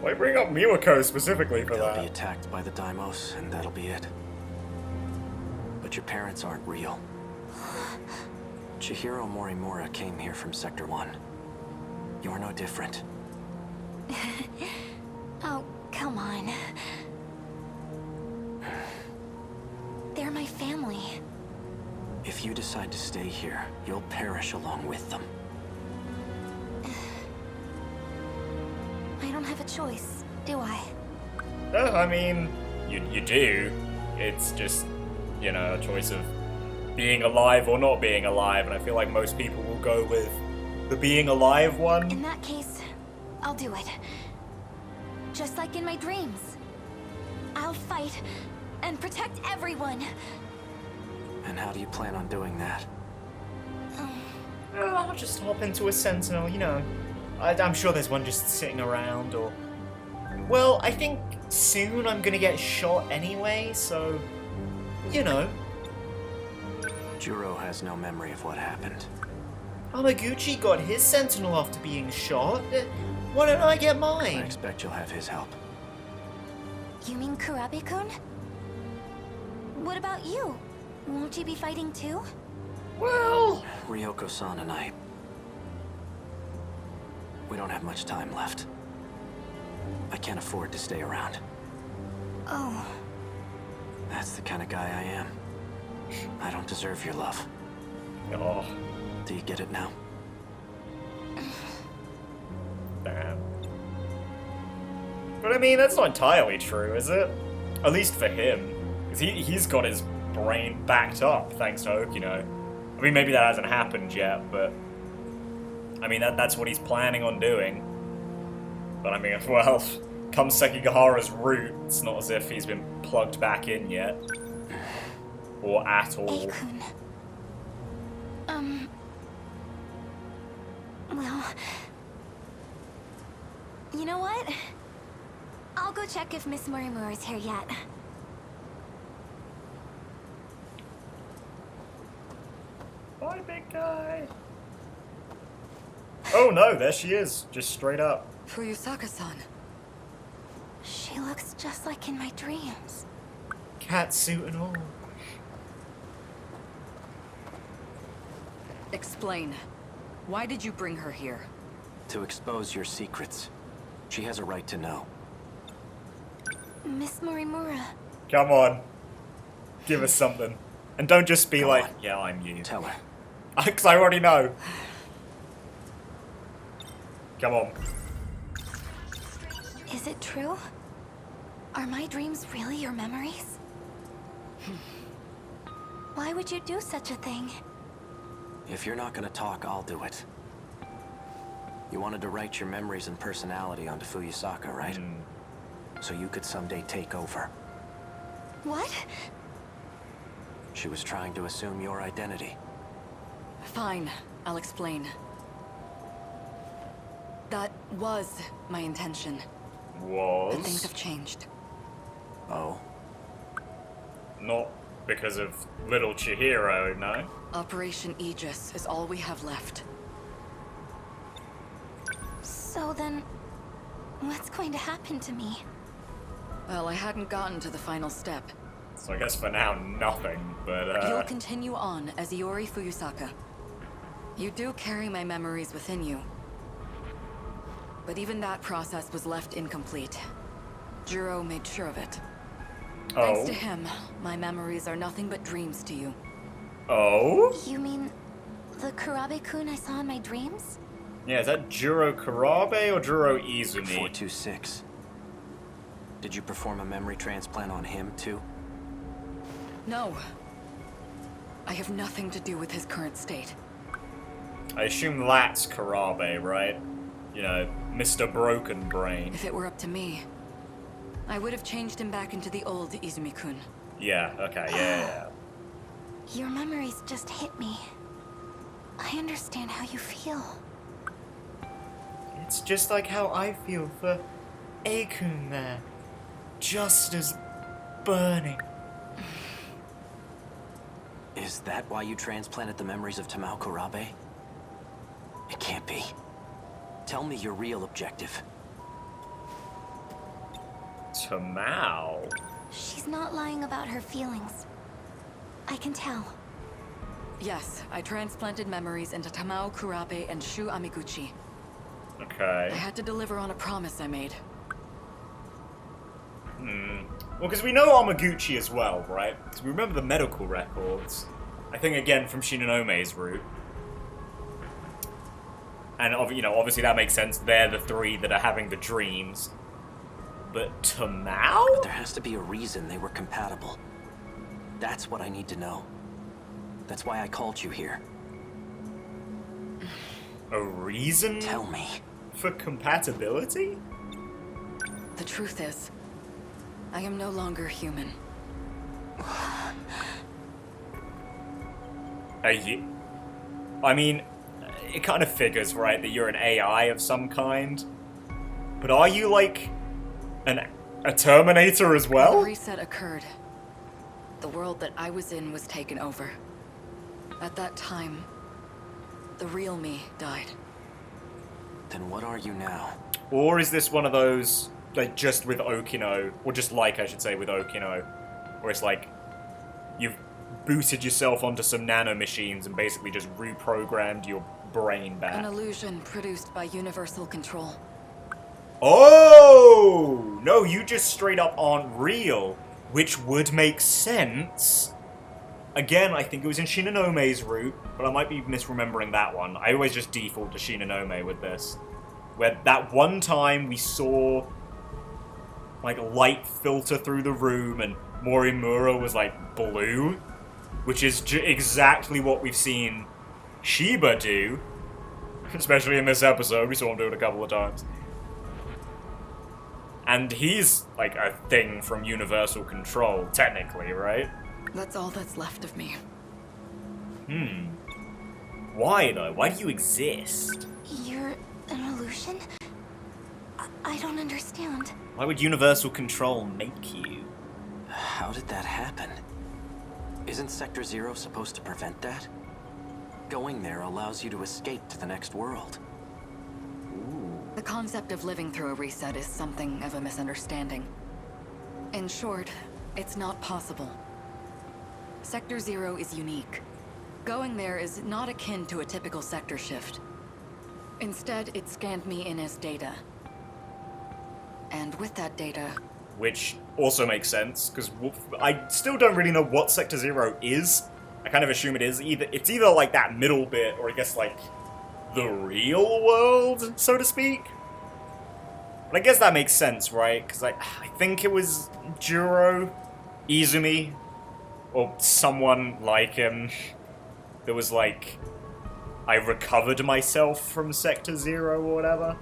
Why bring up Miwako specifically for They'll be that? attacked by the Daimos, and that'll be it. But your parents aren't real. Chihiro Morimura came here from Sector 1. You're no different. Oh, come on. They're my family. If you decide to stay here, you'll perish along with them. I don't have a choice, do I? I mean, you do. It's just, you know, a choice of being alive or not being alive, and I feel like most people will go with the being alive one. In that case, I'll do it. Just like in my dreams. I'll fight and protect everyone. And how do you plan on doing that? I'll just hop into a Sentinel, you know. I'm sure there's one just sitting around, or... Well, I think soon I'm gonna get shot anyway, so... You know. Juro has no memory of what happened. Amiguchi got his Sentinel after being shot. Why don't I get I mine? expect you'll have his help. You mean Kurabe-kun? What about you? Won't you be fighting too? Well... Ryoko-san and I... We don't have much time left. I can't afford to stay around. Oh. That's the kind of guy I am. I don't deserve your love. Oh, Do you get it now? damn. But I mean, that's not entirely true, is it? At least for him. Because he's got his brain backed up, thanks to Okino. I mean, maybe that hasn't happened yet, but... I mean, that's what he's planning on doing. But I mean, well, come Sekigahara's route, it's not as if he's been plugged back in yet. Or at all. Ei-kun. Well... You know what? I'll go check if Miss Morimura's here yet. Bye, big guy. Oh no, there she is, just straight up. Fuyusaka-san. She looks just like in my dreams. Cat suit and all. Explain. Why did you bring her here? To expose your secrets. She has a right to know. Miss Morimura. Come on. Give us something. And don't just be Come like, on. yeah, I'm you. Tell her. Because I already know. Come on. Is it true? Are my dreams really your memories? Why would you do such a thing? If you're not gonna talk, I'll do it. You wanted to write your memories and personality onto Fuyusaka, right? So you could someday take over. What? She was trying to assume your identity. Fine, I'll explain. That was my intention. But things have changed. Oh? Not because of little Chihiro, no? Operation Aegis is all we have left. So then, what's going to happen to me? Well, I hadn't gotten to the final step. So I guess for now, nothing, but You'll continue on as Iori Fuyusaka. You do carry my memories within you. But even that process was left incomplete. Juro made sure of it. Thanks to him, my memories are nothing but dreams to you. Oh? You mean the Kurabe-kun I saw in my dreams? Yeah, is that Juro Kurabe or Juro Izumi? 426. Did you perform a memory transplant on him, too? No. I have nothing to do with his current state. I assume that's Kurabe, right? You know, Mr. Broken Brain. If it were up to me, I would have changed him back into the old Izumi-kun. Yeah, okay, yeah. Your memories just hit me. I understand how you feel. It's just like how I feel for Akun there. Just as burning. Is that why you transplanted the memories of Tamao Kurabe? It can't be. Tell me your real objective. Tamao? She's not lying about her feelings. I can tell. Yes, I transplanted memories into Tamao Kurabe and Shu Amiguchi. Okay. I had to deliver on a promise I made. Well, because we know Amiguchi as well, right? Because we remember the medical records. I think, again, from Shinanome's route. And, you know, obviously that makes sense. They're the three that are having the dreams. But Tamao? But there has to be a reason they were compatible. That's what I need to know. That's why I called you here. A reason? Tell me. For compatibility? The truth is, I am no longer human. I mean, it kind of figures, right, that you're an AI of some kind. But are you, like, a Terminator as well? When the reset occurred, the world that I was in was taken over. At that time, the real me died. Then what are you now? Or is this one of those, like, just with Okino, or just like, I should say, with Okino, where it's like, you've booted yourself onto some nanomachines and basically just reprogrammed your brain back? An illusion produced by universal control. Oh! No, you just straight up aren't real, which would make sense. Again, I think it was in Shinanome's route, but I might be misremembering that one. I always just default to Shinanome with this. Where that one time we saw, like, light filter through the room and Morimura was, like, blue, which is exactly what we've seen Shiba do, especially in this episode. We saw him do it a couple of times. And he's, like, a thing from Universal Control, technically, right? That's all that's left of me. Why, though? Why do you exist? You're an illusion? I don't understand. Why would Universal Control make you? How did that happen? Isn't Sector Zero supposed to prevent that? Going there allows you to escape to the next world. The concept of living through a reset is something of a misunderstanding. In short, it's not possible. Sector Zero is unique. Going there is not akin to a typical sector shift. Instead, it scanned me in as data. And with that data... Which also makes sense, because I still don't really know what Sector Zero is. I kind of assume it's either like that middle bit, or I guess like the real world, so to speak. But I guess that makes sense, right? Because I think it was Juro, Izumi, or someone like him that was like, I recovered myself from Sector Zero or whatever.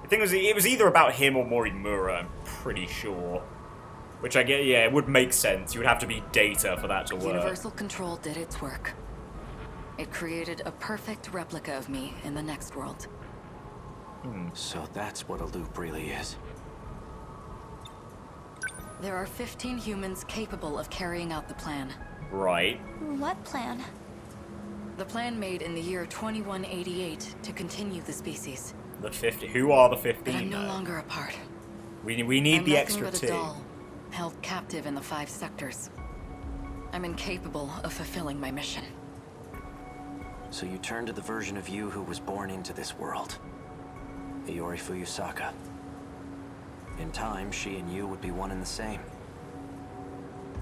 I think it was either about him or Morimura, I'm pretty sure. Which I get, yeah, it would make sense. You would have to be Data for that to work. Universal Control did its work. It created a perfect replica of me in the next world. So that's what a loop really is. There are 15 humans capable of carrying out the plan. Right. What plan? The plan made in the year 2188 to continue the species. The 50. Who are the 15? But I'm no though? longer a part. We need I'm the nothing extra but a team. doll, held captive in the 5 sectors. I'm incapable of fulfilling my mission. So you turn to the version of you who was born into this world. Iori Fuyusaka. In time, she and you would be one and the same.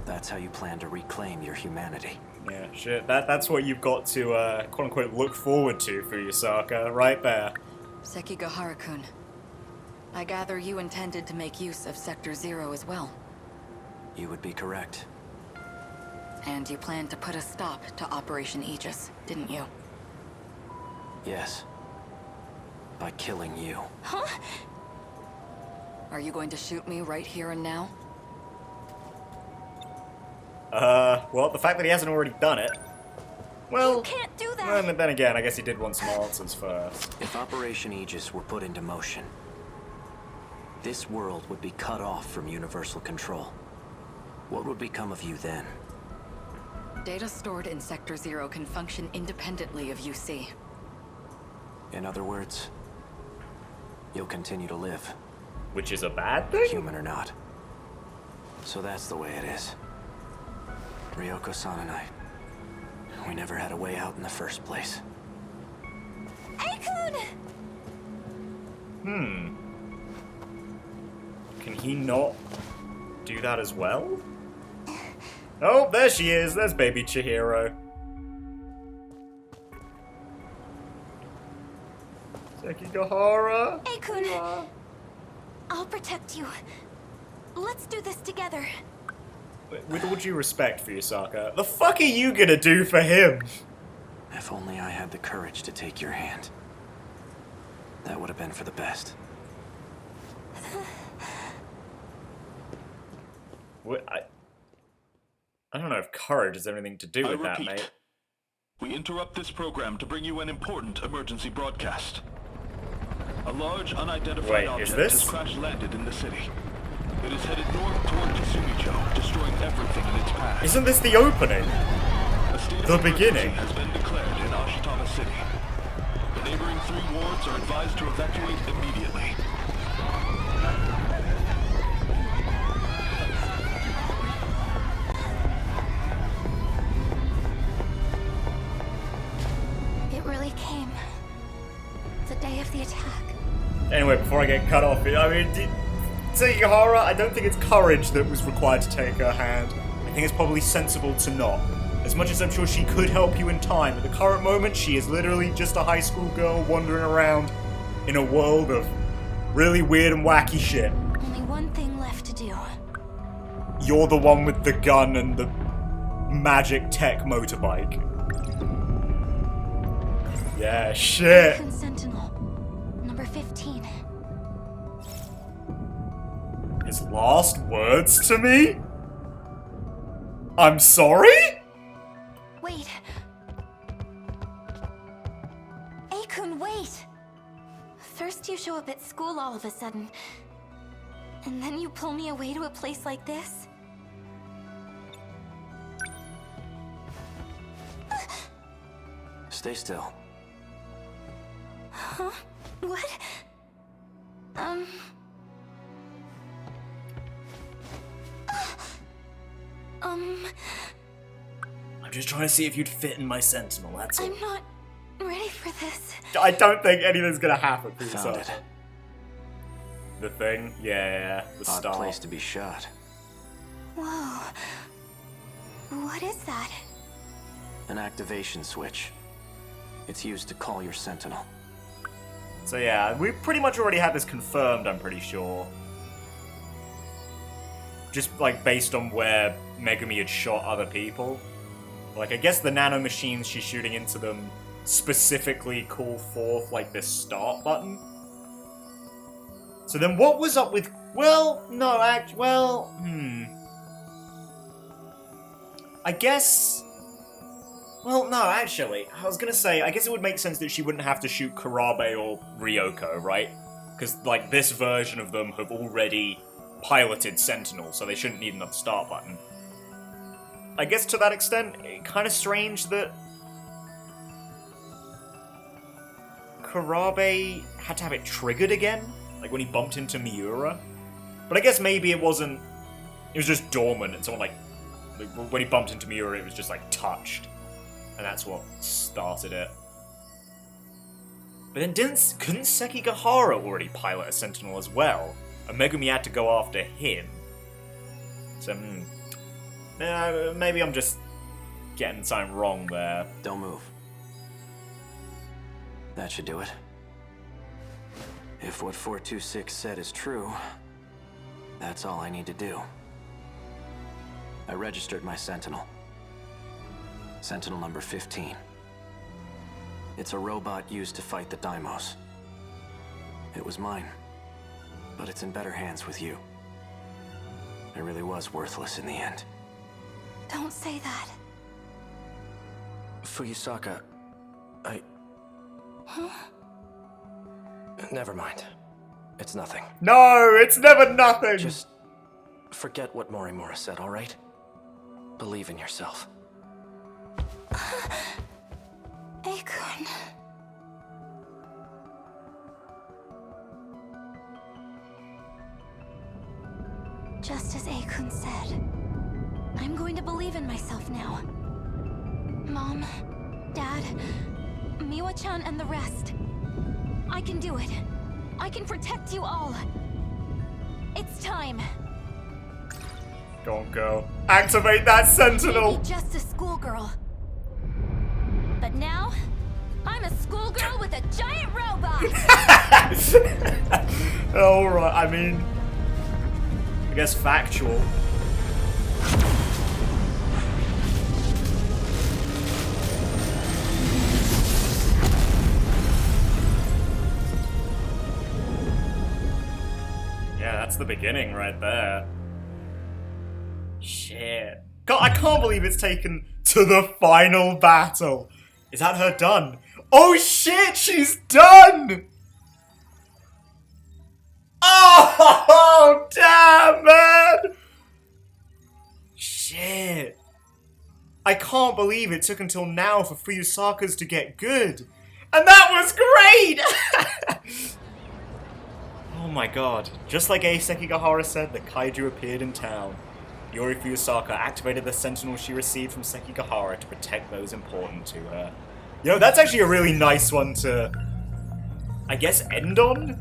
That's how you plan to reclaim your humanity. Yeah, shit. That's what you've got to, quote-unquote, look forward to, Fuyusaka, right there. Sekigahara-kun, I gather you intended to make use of Sector Zero as well. You would be correct. And you planned to put a stop to Operation Aegis, didn't you? Yes. By killing you. Huh? Are you going to shoot me right here and now? Well, the fact that he hasn't already done it. Well, You can't do that! well, then again, I guess he did want some answers first. If Operation Aegis were put into motion, this world would be cut off from universal control. What would become of you then? Data stored in Sector Zero can function independently of UC. In other words, you'll continue to live, Which is a bad thing? human or not. So that's the way it is. Ryoko-san and I, we never had a way out in the first place. Aikun! Can he not do that as well? Oh, there she is. There's baby Chihiro. Sekigahara. Aikun! I'll protect you. Let's do this together. With all due respect, Fuyusaka, the fuck are you gonna do for him? If only I had the courage to take your hand. That would have been for the best. What, I don't know if courage has anything to do with that, repeat, mate. we interrupt this program to bring you an important emergency broadcast. A large unidentified Wait, is object this? has crash-landed in the city. It is headed north toward Kasumicho, destroying everything in its path. Isn't this the opening? A state the of emergency beginning? has been declared in Ashitama City. The neighboring 3 wards are advised to evacuate immediately. It really came. The day of the attack. Anyway, before I get cut off, I mean, Sekigahara, I don't think it's courage that was required to take her hand. I think it's probably sensible to not. As much as I'm sure she could help you in time, at the current moment, she is literally just a high school girl wandering around in a world of really weird and wacky shit. Only one thing left to do. You're the one with the gun and the magic tech motorbike. Yeah, shit. Aikun Sentinel. Number 15. His last words to me? I'm sorry? Wait. Aikun, wait! First you show up at school all of a sudden. And then you pull me away to a place like this? Stay still. Huh? What? I'm just trying to see if you'd fit in my Sentinel, that's all. I'm not ready for this. I don't think anything's gonna happen for Found yourself. it. The thing? Yeah, the Odd star. place to be shot. Whoa. What is that? An activation switch. It's used to call your Sentinel. So yeah, we pretty much already had this confirmed, I'm pretty sure. Just like based on where Megumi had shot other people. Like, I guess the nanomachines she's shooting into them specifically call forth, like, this start button. So then what was up with... Well, no, I guess... Well, no, actually, I was gonna say, I guess it would make sense that she wouldn't have to shoot Kurabe or Ryoko, right? Because, like, this version of them have already piloted Sentinels, so they shouldn't need another start button. I guess to that extent, it's kind of strange that Kurabe had to have it triggered again, like when he bumped into Miura. But I guess maybe it wasn't... It was just dormant, and someone, like when he bumped into Miura, it was just, like, touched. And that's what started it. But then couldn't Sekigahara already pilot a Sentinel as well? And Megumi had to go after him. So, maybe I'm just getting something wrong there. Don't move. That should do it. If what 426 said is true, that's all I need to do. I registered my Sentinel. Sentinel number 15. It's a robot used to fight the Daimos. It was mine, but it's in better hands with you. It really was worthless in the end. Don't say that. Fuyusaka, Huh? Never mind. It's nothing. No, it's never nothing! Just forget what Morimura said, alright? Believe in yourself. Akun. Just as Akun said, I'm going to believe in myself now. Mom, Dad, Miwa-chan and the rest. I can do it. I can protect you all. It's time. Go on, girl. Activate that Sentinel! Maybe just a schoolgirl. But now, I'm a schoolgirl with a giant robot! Alright, I mean... I guess factual. Yeah, that's the beginning right there. Shit. God, I can't believe it's taken to the final battle. Is that her done? Oh shit, she's done! Oh, damn, man! Shit. I can't believe it took until now for Fuyusaka's to get good. And that was great! Oh my god. Just like Sekigahara said, the kaiju appeared in town. Yuri Fuyusaka activated the Sentinel she received from Sekigahara to protect those important to her. You know, that's actually a really nice one to, I guess, end on?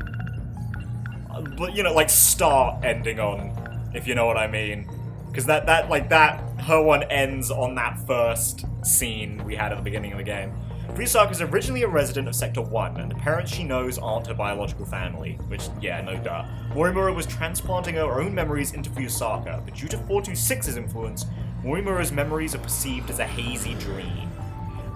But, you know, like, start ending on, if you know what I mean. Because her one ends on that first scene we had at the beginning of the game. Fuyusaka is originally a resident of Sector 1, and the parents she knows aren't her biological family, which, yeah, no duh. Morimura was transplanting her own memories into Fuyusaka, but due to 426's influence, Morimura's memories are perceived as a hazy dream.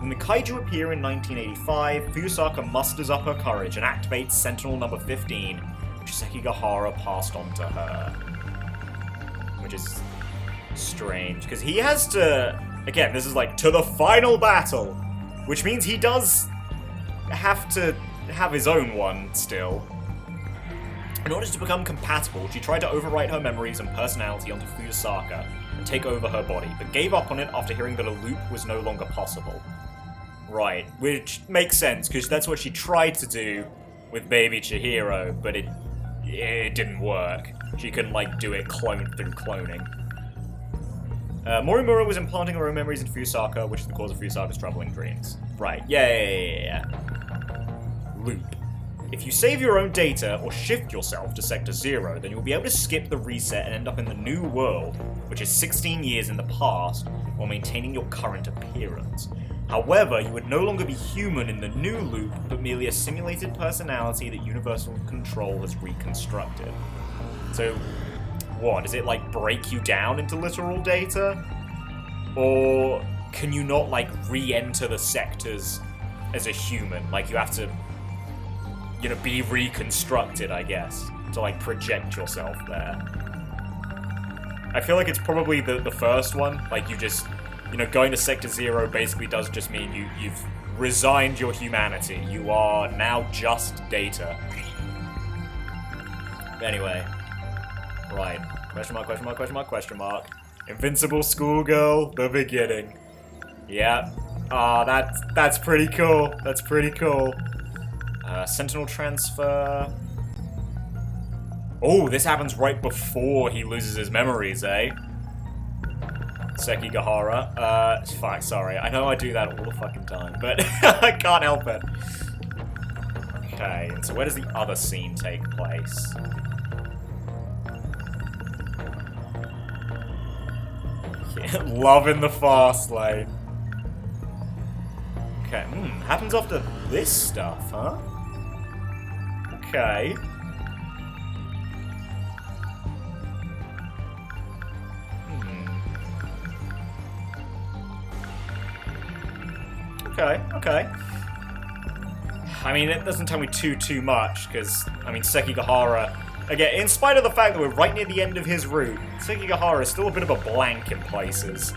When the kaiju appear in 1985, Fuyusaka musters up her courage and activates Sentinel number 15, which Sekigahara passed on to her. Which is strange, because he has to... Again, this is like, to the final battle! Which means he does have to have his own one still. In order to become compatible, she tried to overwrite her memories and personality onto Fuyusaka and take over her body, but gave up on it after hearing that a loop was no longer possible. Right, which makes sense, because that's what she tried to do with baby Chihiro, but it didn't work. She couldn't, like, do it clone through cloning. Morimura was implanting her own memories into Fuyusaka, which is the cause of Fuyusaka's troubling dreams. Right, yeah. Loop. If you save your own data or shift yourself to Sector 0, then you'll be able to skip the reset and end up in the new world, which is 16 years in the past, while maintaining your current appearance. However, you would no longer be human in the new loop, but merely a simulated personality that Universal Control has reconstructed. So, what? Does it, like, break you down into literal data? Or can you not, like, re-enter the sectors as a human? Like, you have to, you know, be reconstructed, I guess, to, like, project yourself there. I feel like it's probably the first one. Like, you just, you know, going to Sector 0 basically does just mean you've resigned your humanity. You are now just data. Anyway. Right. Question mark, question mark, question mark, question mark. Invincible Schoolgirl, the beginning. Yeah. Ah, that's pretty cool. That's pretty cool. Sentinel transfer. Oh, this happens right before he loses his memories, eh? Sekigahara. Fuck, sorry. I know I do that all the fucking time, but I can't help it. Okay, and so where does the other scene take place? Love in the fast lane. Okay, happens after this stuff, huh? Okay. Okay. I mean, it doesn't tell me too much, because, I mean, Sekigahara... Again, in spite of the fact that we're right near the end of his route, Sekigahara is still a bit of a blank in places.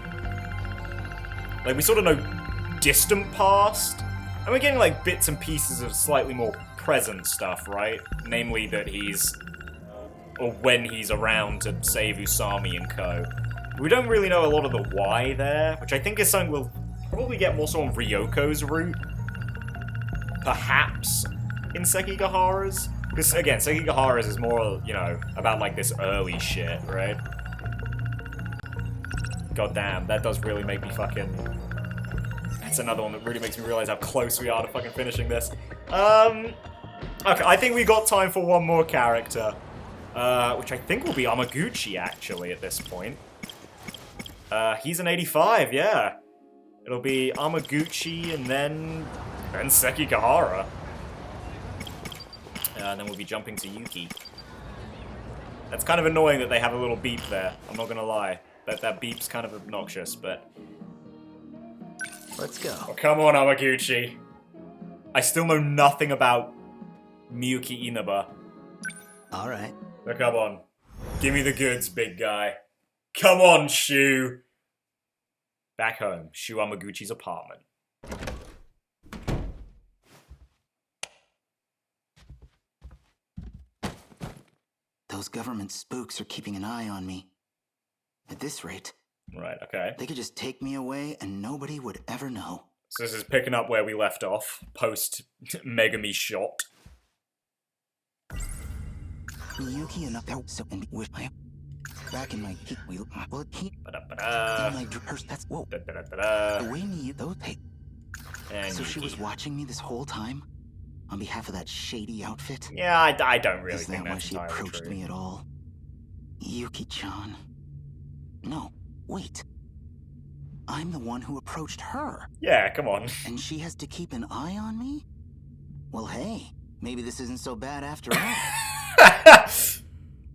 Like, we sort of know distant past, and we're getting, like, bits and pieces of slightly more present stuff, right? Namely that he's... or when he's around to save Usami and co. We don't really know a lot of the why there, which I think is something we'll probably get more so on Ryoko's route. Perhaps in Sekigahara's. Because, again, Sekigahara's is more, you know, about, like, this early shit, right? God damn, that does really make me fucking... That's another one that really makes me realize how close we are to fucking finishing this. Okay, I think we got time for one more character. Which I think will be Amiguchi, actually, at this point. He's an 85, yeah. It'll be Amiguchi and then Sekigahara. And then we'll be jumping to Yuki. That's kind of annoying that they have a little beep there. I'm not gonna lie. That beep's kind of obnoxious, but... Let's go. Oh, come on, Amiguchi. I still know nothing about Miyuki Inaba. Alright. So come on. Give me the goods, big guy. Come on, Shu. Back home, Shu Amaguchi's apartment. Those government spooks are keeping an eye on me. At this rate, right, okay. They could just take me away and nobody would ever know. So this is picking up where we left off, post Megami shot. Miyuki and that so and wish I back in my heat wheel. Well, he my purse. That's whoa. The way Miyuki those hey. So she was watching me this whole time. On behalf of that shady outfit? Yeah, I don't really think that's why she approached me at all? Yuki-chan. No, wait. I'm the one who approached her. Yeah, come on. And she has to keep an eye on me? Well, hey, maybe this isn't so bad after all.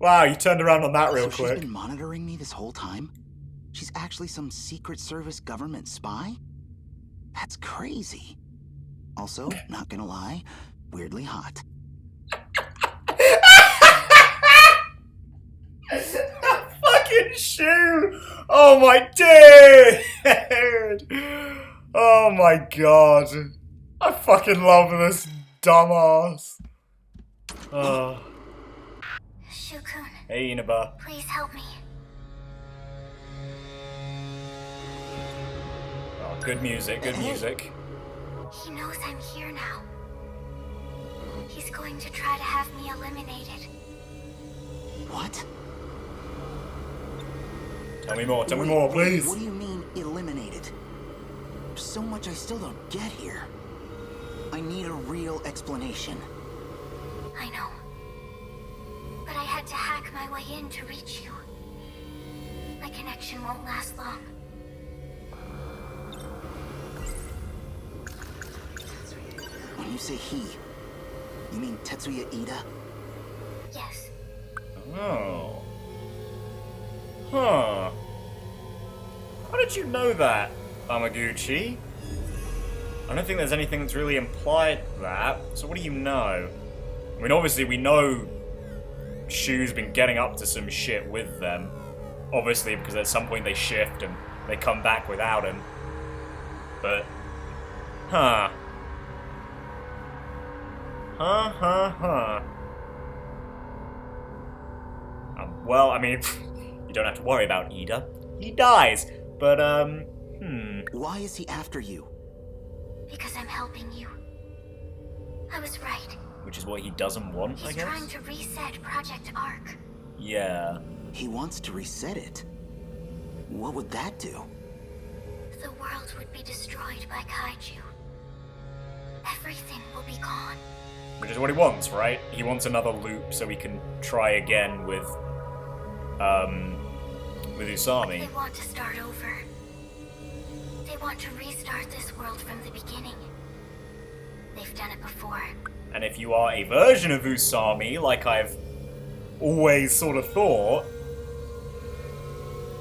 Wow, you turned around on that real quick. She's been monitoring me this whole time? She's actually some Secret Service government spy? That's crazy. Also, not gonna lie, weirdly hot. Fucking Shu! Oh my dude! Oh my god. I fucking love this dumbass. Shu-kun. Hey, Inaba. Please help me. Oh, good music, good music. He knows I'm here now. He's going to try to have me eliminated. What? Tell me more, please. What do you mean, eliminated? There's so much I still don't get here. I need a real explanation. I know. But I had to hack my way in to reach you. My connection won't last long. When you say he, you mean Tetsuya Ida? Yes. Oh. Huh. How did you know that, Amiguchi? I don't think there's anything that's really implied that. So what do you know? I mean, obviously we know Shu's been getting up to some shit with them. Obviously, because at some point they shift and they come back without him. But, huh. Well, I mean, you don't have to worry about Ida. He dies, but, Why is he after you? Because I'm helping you. I was right. Which is what he doesn't want, I He's guess? trying to reset Project Ark. Yeah. He wants to reset it. What would that do? The world would be destroyed by kaiju. Everything will be gone. Which is what he wants, right? He wants another loop so he can try again with Usami. They want to start over. They want to restart this world from the beginning. They've done it before. And if you are a version of Usami, like I've always sort of thought,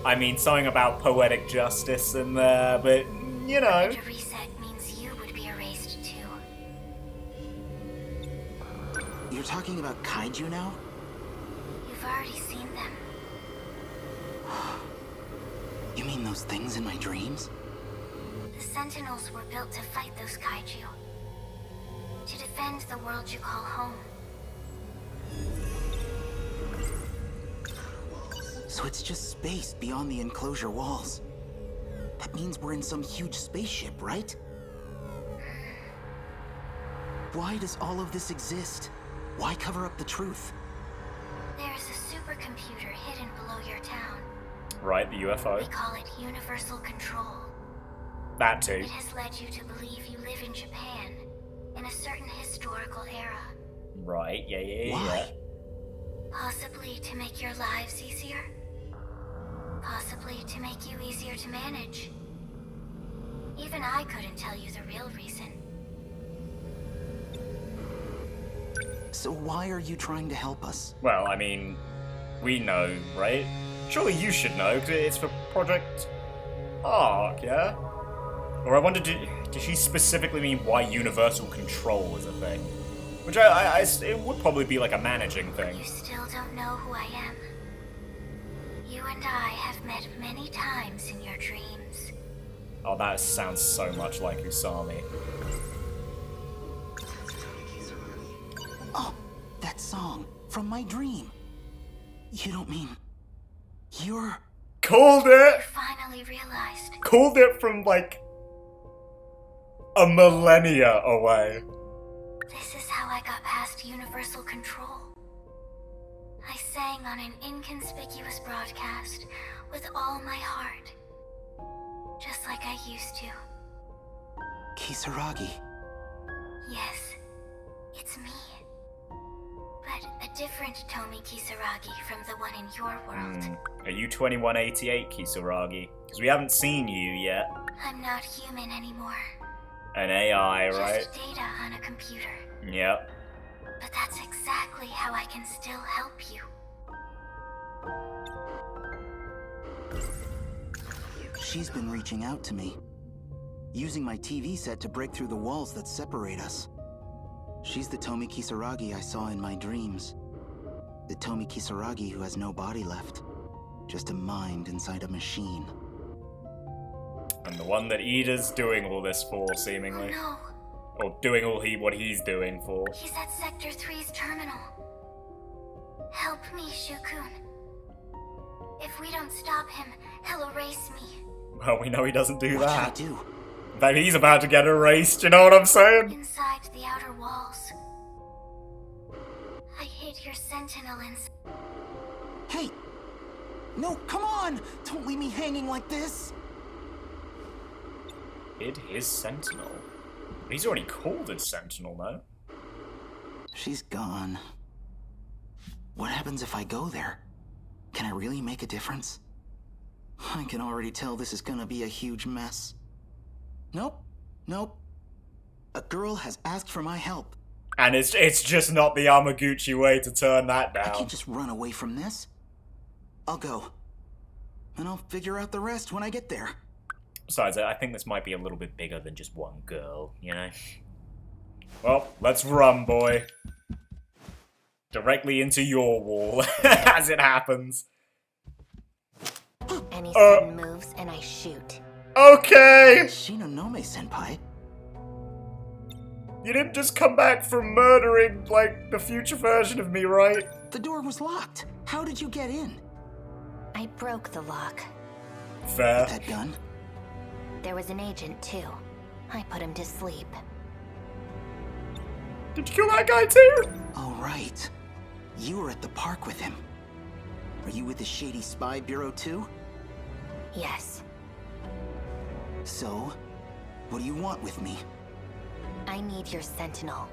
I mean, something about poetic justice in there, but, you know. To reset means you would be erased too. You're talking about kaiju now? You've already seen them. You mean those things in my dreams? The Sentinels were built to fight those kaiju. To defend the world you call home. So it's just space beyond the enclosure walls. That means we're in some huge spaceship, right? Why does all of this exist? Why cover up the truth? There's a supercomputer hidden below your town. Right, the UFO. We call it Universal Control. That too. It has led you to believe you live in Japan, in a certain historical era. Right, yeah. Why? Possibly to make your lives easier. Possibly to make you easier to manage. Even I couldn't tell you the real reason. So why are you trying to help us? Well, I mean, we know, right? Surely you should know, because it's for Project Ark, yeah? Or I wonder, did she specifically mean why Universal Control is a thing? Which it would probably be like a managing thing. You still don't know who I am. You and I have met many times in your dreams. Oh, that sounds so much like Usami. Oh, that song from my dream. You don't mean you're... Called it! You finally realized. Called it from, like, a millennia away. This is how I got past Universal Control. I sang on an inconspicuous broadcast with all my heart. Just like I used to. Kisaragi. Yes, it's me. But a different Tomi Kisaragi from the one in your world. Are you 2188 Kisaragi? Because we haven't seen you yet. I'm not human anymore. An AI, right? Just data on a computer. Yep. But that's exactly how I can still help you. She's been reaching out to me, using my TV set to break through the walls that separate us. She's the Tomi Kisaragi I saw in my dreams. The Tomi Kisaragi who has no body left. Just a mind inside a machine. And the one that Ida's doing all this for, seemingly. Oh no. Or doing what he's doing for. He's at Sector 3's terminal. Help me, Shukun. If we don't stop him, he'll erase me. Well, we know he doesn't do what that. What should I do? In fact, he's about to get erased, you know what I'm saying? Inside the outer walls. I hid your sentinel inside. Hey! No, come on! Don't leave me hanging like this! Hid his sentinel? He's already called it Sentinel, no? She's gone. What happens if I go there? Can I really make a difference? I can already tell this is gonna be a huge mess. Nope. A girl has asked for my help. And it's just not the Amiguchi way to turn that down. I can't just run away from this. I'll go. and I'll figure out the rest when I get there. Besides, I think this might be a little bit bigger than just one girl, you know? Well, let's run, boy. Directly into your wall, as it happens. Any sudden moves, and I shoot. Okay! Shinonome-senpai? You didn't just come back from murdering, like, the future version of me, right? The door was locked. How did you get in? I broke the lock. Fair. With that gun? There was an agent, too. I put him to sleep. Did you kill that guy, too? Oh, right. You were at the park with him. Are you with the Shady Spy Bureau, too? Yes. So, what do you want with me? I need your Sentinel.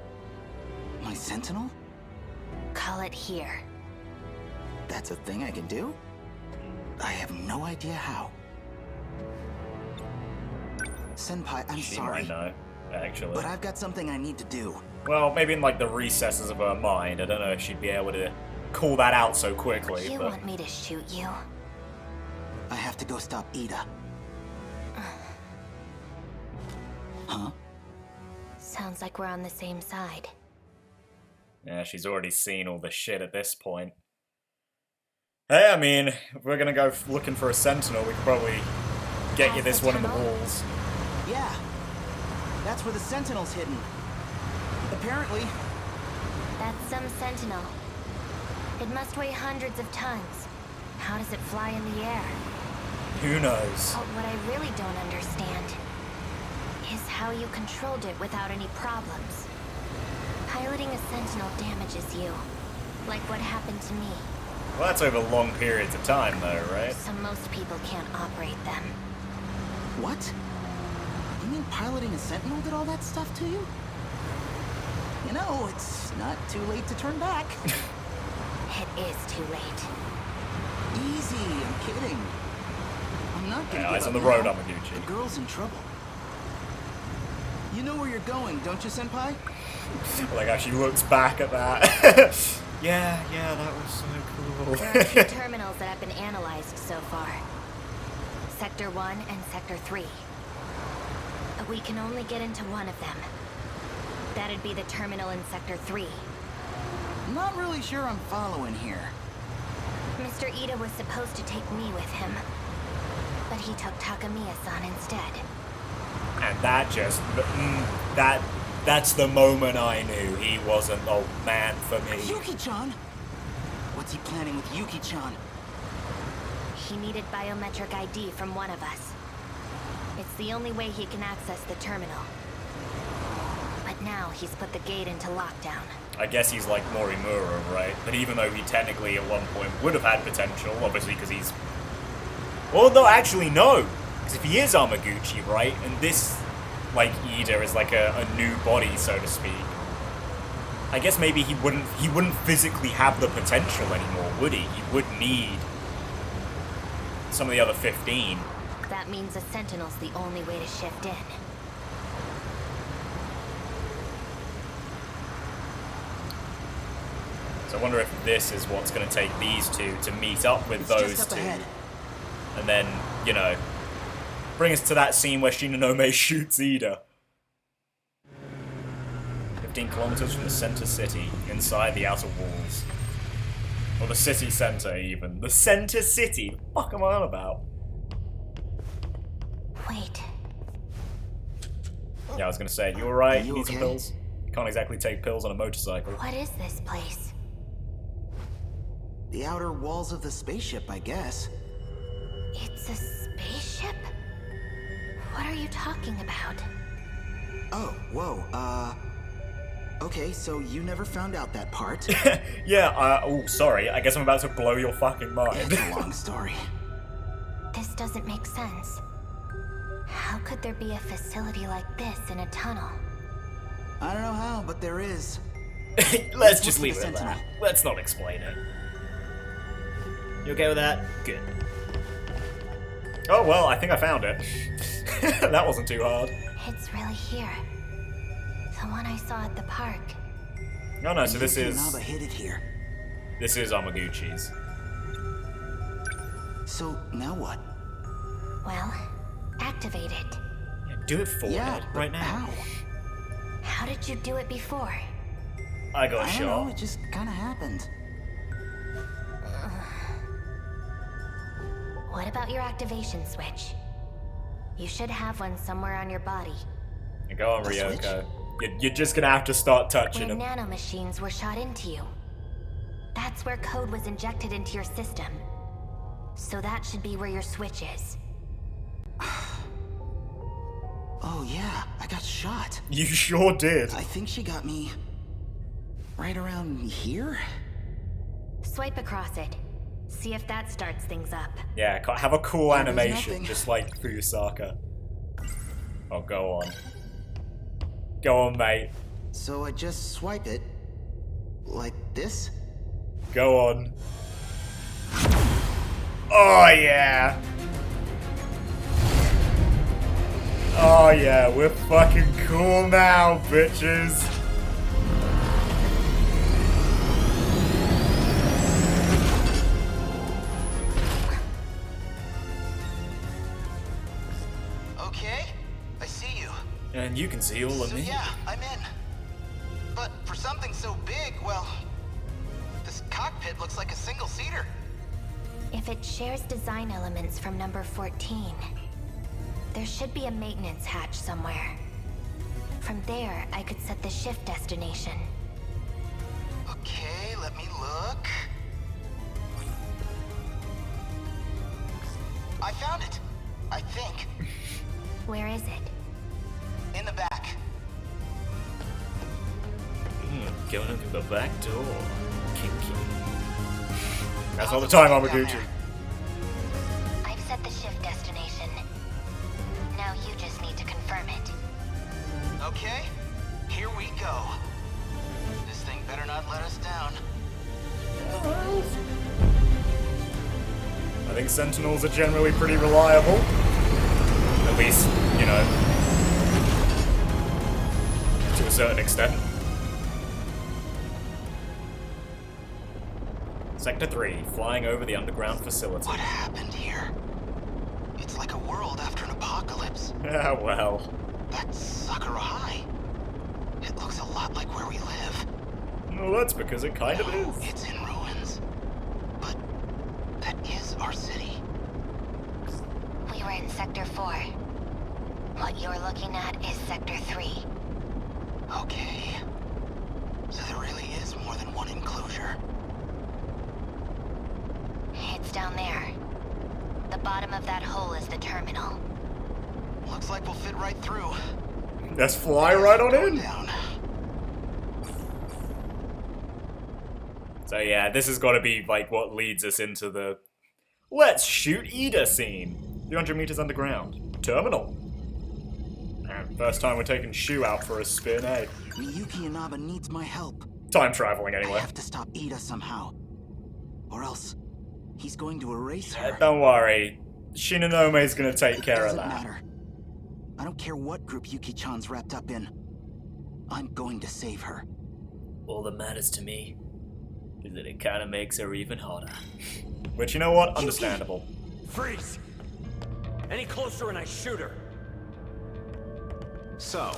My Sentinel? Call it here. That's a thing I can do? I have no idea how. Senpai, I'm sorry. She might know, actually. But I've got something I need to do. Well, maybe in, like, the recesses of her mind. I don't know if she'd be able to call that out so quickly. You want me to shoot you? I have to go stop Ida. Huh? Sounds like we're on the same side. Yeah, she's already seen all the shit at this point. Hey, I mean, if we're gonna go looking for a Sentinel, we could probably get you this one in the walls. Yeah. That's where the Sentinel's hidden. Apparently. That's some Sentinel. It must weigh hundreds of tons. How does it fly in the air? Who knows? But what I really don't understand is how you controlled it without any problems. Piloting a Sentinel damages you, like what happened to me. Well, that's over long periods of time, though, right? So most people can't operate them. What? You mean piloting a Sentinel did all that stuff to you? You know, it's not too late to turn back. It is too late. Easy, I'm kidding. I'm not gonna Yeah, give eyes up on the road, now. Amiguchi. The girl's in trouble. You know where you're going, don't you, Senpai? Like how she looks back at that. yeah, that was so cool. There are two terminals that have been analyzed so far. Sector 1 and Sector 3. But we can only get into one of them. That'd be the terminal in Sector 3. Not really sure I'm following here. Mr. Ida was supposed to take me with him, but he took Takamiya-san instead. And that just... that's the moment I knew he wasn't the man for me. Yuki-chan? What's he planning with Yuki-chan? He needed biometric ID from one of us. It's the only way he can access the terminal. But now he's put the gate into lockdown. I guess he's like Morimura, right? But even though he technically at one point would have had potential, obviously because he's... Well, no, actually, no. Because if he is Amiguchi, right? And this, like, Ida is like a new body, so to speak. I guess maybe he wouldn't physically have the potential anymore, would he? He would need some of the other 15. That means a Sentinel's the only way to shift in. So I wonder if this is what's going to take these two to meet up with those two. And then, you know, bring us to that scene where Shinonome shoots Ida. 15 kilometers from the center city, inside the outer walls. Or the city center, even. The center city? The fuck am I on about? Wait. Yeah, I was gonna say, you alright? You Need some okay? pills? Can't exactly take pills on a motorcycle. What is this place? The outer walls of the spaceship, I guess. It's a spaceship? What are you talking about? Oh, whoa, okay, so you never found out that part. Yeah, oh, sorry. I guess I'm about to blow your fucking mind. It's a long story. This doesn't make sense. How could there be a facility like this in a tunnel? I don't know how, but there is. Let's just look leave for it the at that. Sentinel. Let's not explain it. You okay with that? Good. Oh, well, I think I found it. That wasn't too hard. It's really here. The one I saw at the park. No, no, so this Yuki is... Naba hid it here. This is Amiguchi's. So, now what? Well, activate it. Yeah, do it forward right now. How did you do it before? I got I don't shot. know, it just kinda happened. What about your activation switch? You should have one somewhere on your body. Go on, Ryoko. You're just gonna have to start touching Where them. nanomachines were shot into you. That's where code was injected into your system. So that should be where your switch is. Oh yeah, I got shot. You sure did. I think she got me right around here? Swipe across it. See if that starts things up. Yeah, have a cool animation, nothing. just like Fuyusaka. Oh, go on. Go on, mate. So I just swipe it like this? Go on. Oh, yeah. Oh, yeah, we're fucking cool now, bitches. Okay, I see you. And you can see all of So me. yeah, I'm in. But for something so big, well, this cockpit looks like a single-seater. If it shares design elements from number 14, there should be a maintenance hatch somewhere. From there, I could set the shift destination. Okay, let me look. I found it, I think. Where is it? In the back. Going in through the back door. Kinky. That's all the time, Amiguchi. I've set the shift destination. Now you just need to confirm it. Okay, here we go. This thing better not let us down. I think Sentinels are generally pretty reliable. At least, you know, to a certain extent. Sector 3, flying over the underground facility. What happened here? It's like a world after an apocalypse. Yeah, well. That's Sakura High. It looks a lot like where we live. Well, that's because it kind of is. It's in ruins. But that is our city. We were in Sector 4. What you're looking at is Sector 3. Okay. So there really is more than one enclosure. It's down there. The bottom of that hole is the terminal. Looks like we'll fit right through. Let's fly right on in. Down. So yeah, this has got to be like what leads us into the let's shoot Ida scene. 300 meters underground. Terminal. And first time we're taking Shu out for a spin, eh? Miyuki Inaba needs my help. Time traveling anyway. I have to stop Ida somehow. Or else he's going to erase her. Don't worry. Shinonome gonna take care of Doesn't that. matter. I don't care what group Yuki-chan's wrapped up in. I'm going to save her. All that matters to me is that it kind of makes her even hotter. Which, you know what? Understandable. Freeze! Any closer and I shoot her. So,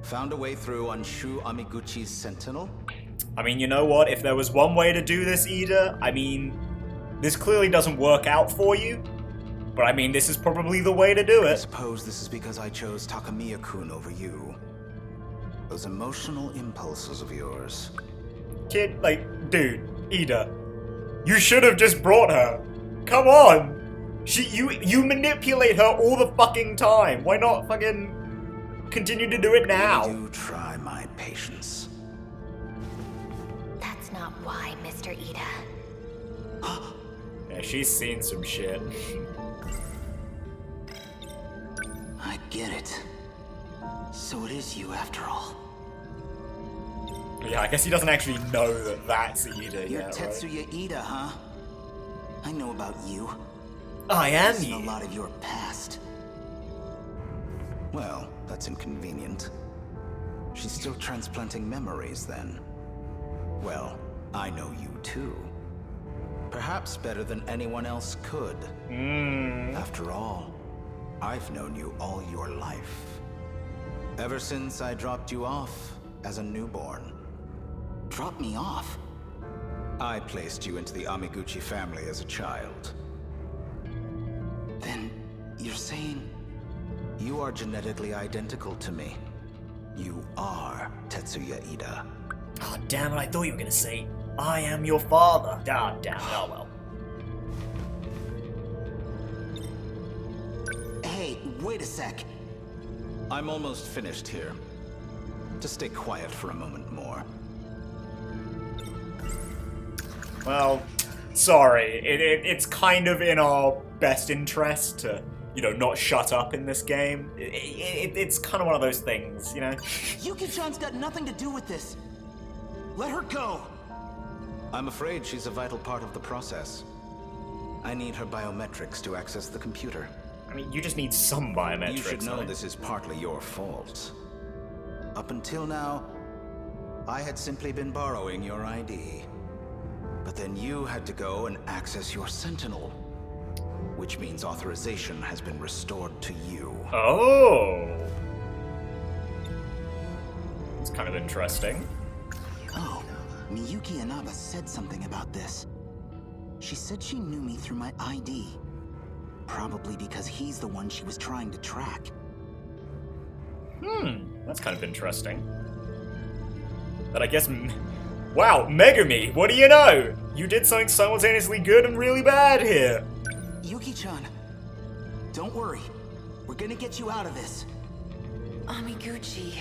found a way through on Shu Amiguchi's Sentinel? I mean, you know what? If there was one way to do this, Ida, I mean, this clearly doesn't work out for you. But I mean, this is probably the way to do I it. suppose this is because I chose Takamiya-kun over you. Those emotional impulses of yours. Kid, like, dude, Ida, you should have just brought her. Come on! You manipulate her all the fucking time. Why not fucking continue to do it now? Do try my patience. That's not why, Mr. Ida. Yeah, she's seen some shit. I get it. So it is you after all. Yeah, I guess he doesn't actually know that that's Ida You're yet, right? Tetsuya Ida, huh? I know about you. I am I've seen you. a lot of your past. Well, that's inconvenient. She's still transplanting memories then. Well, I know you too. Perhaps better than anyone else could. After all, I've known you all your life. Ever since I dropped you off as a newborn. Drop me off? I placed you into the Amiguchi family as a child. Then, you're saying... You are genetically identical to me. You are Tetsuya Ida. Oh, damn it, I thought you were gonna say, I am your father. Ah, damn it, oh well. Hey, wait a sec. I'm almost finished here. Just stay quiet for a moment more. Well, sorry. It's kind of in our best interest to, you know, not shut up in this game. It's kind of one of those things, you know? Yuki-chan's got nothing to do with this. Let her go. I'm afraid she's a vital part of the process. I need her biometrics to access the computer. I mean, you just need some biometrics. You should know right? this is partly your fault. Up until now, I had simply been borrowing your ID. But then you had to go and access your Sentinel. Which means authorization has been restored to you. Oh! It's kind of interesting. Oh, Miyuki Inaba said something about this. She said she knew me through my ID. Probably because he's the one she was trying to track. That's kind of interesting. But I guess... Wow, Megumi, what do you know? You did something simultaneously good and really bad here. Yuki-chan, don't worry. We're gonna get you out of this. Amiguchi.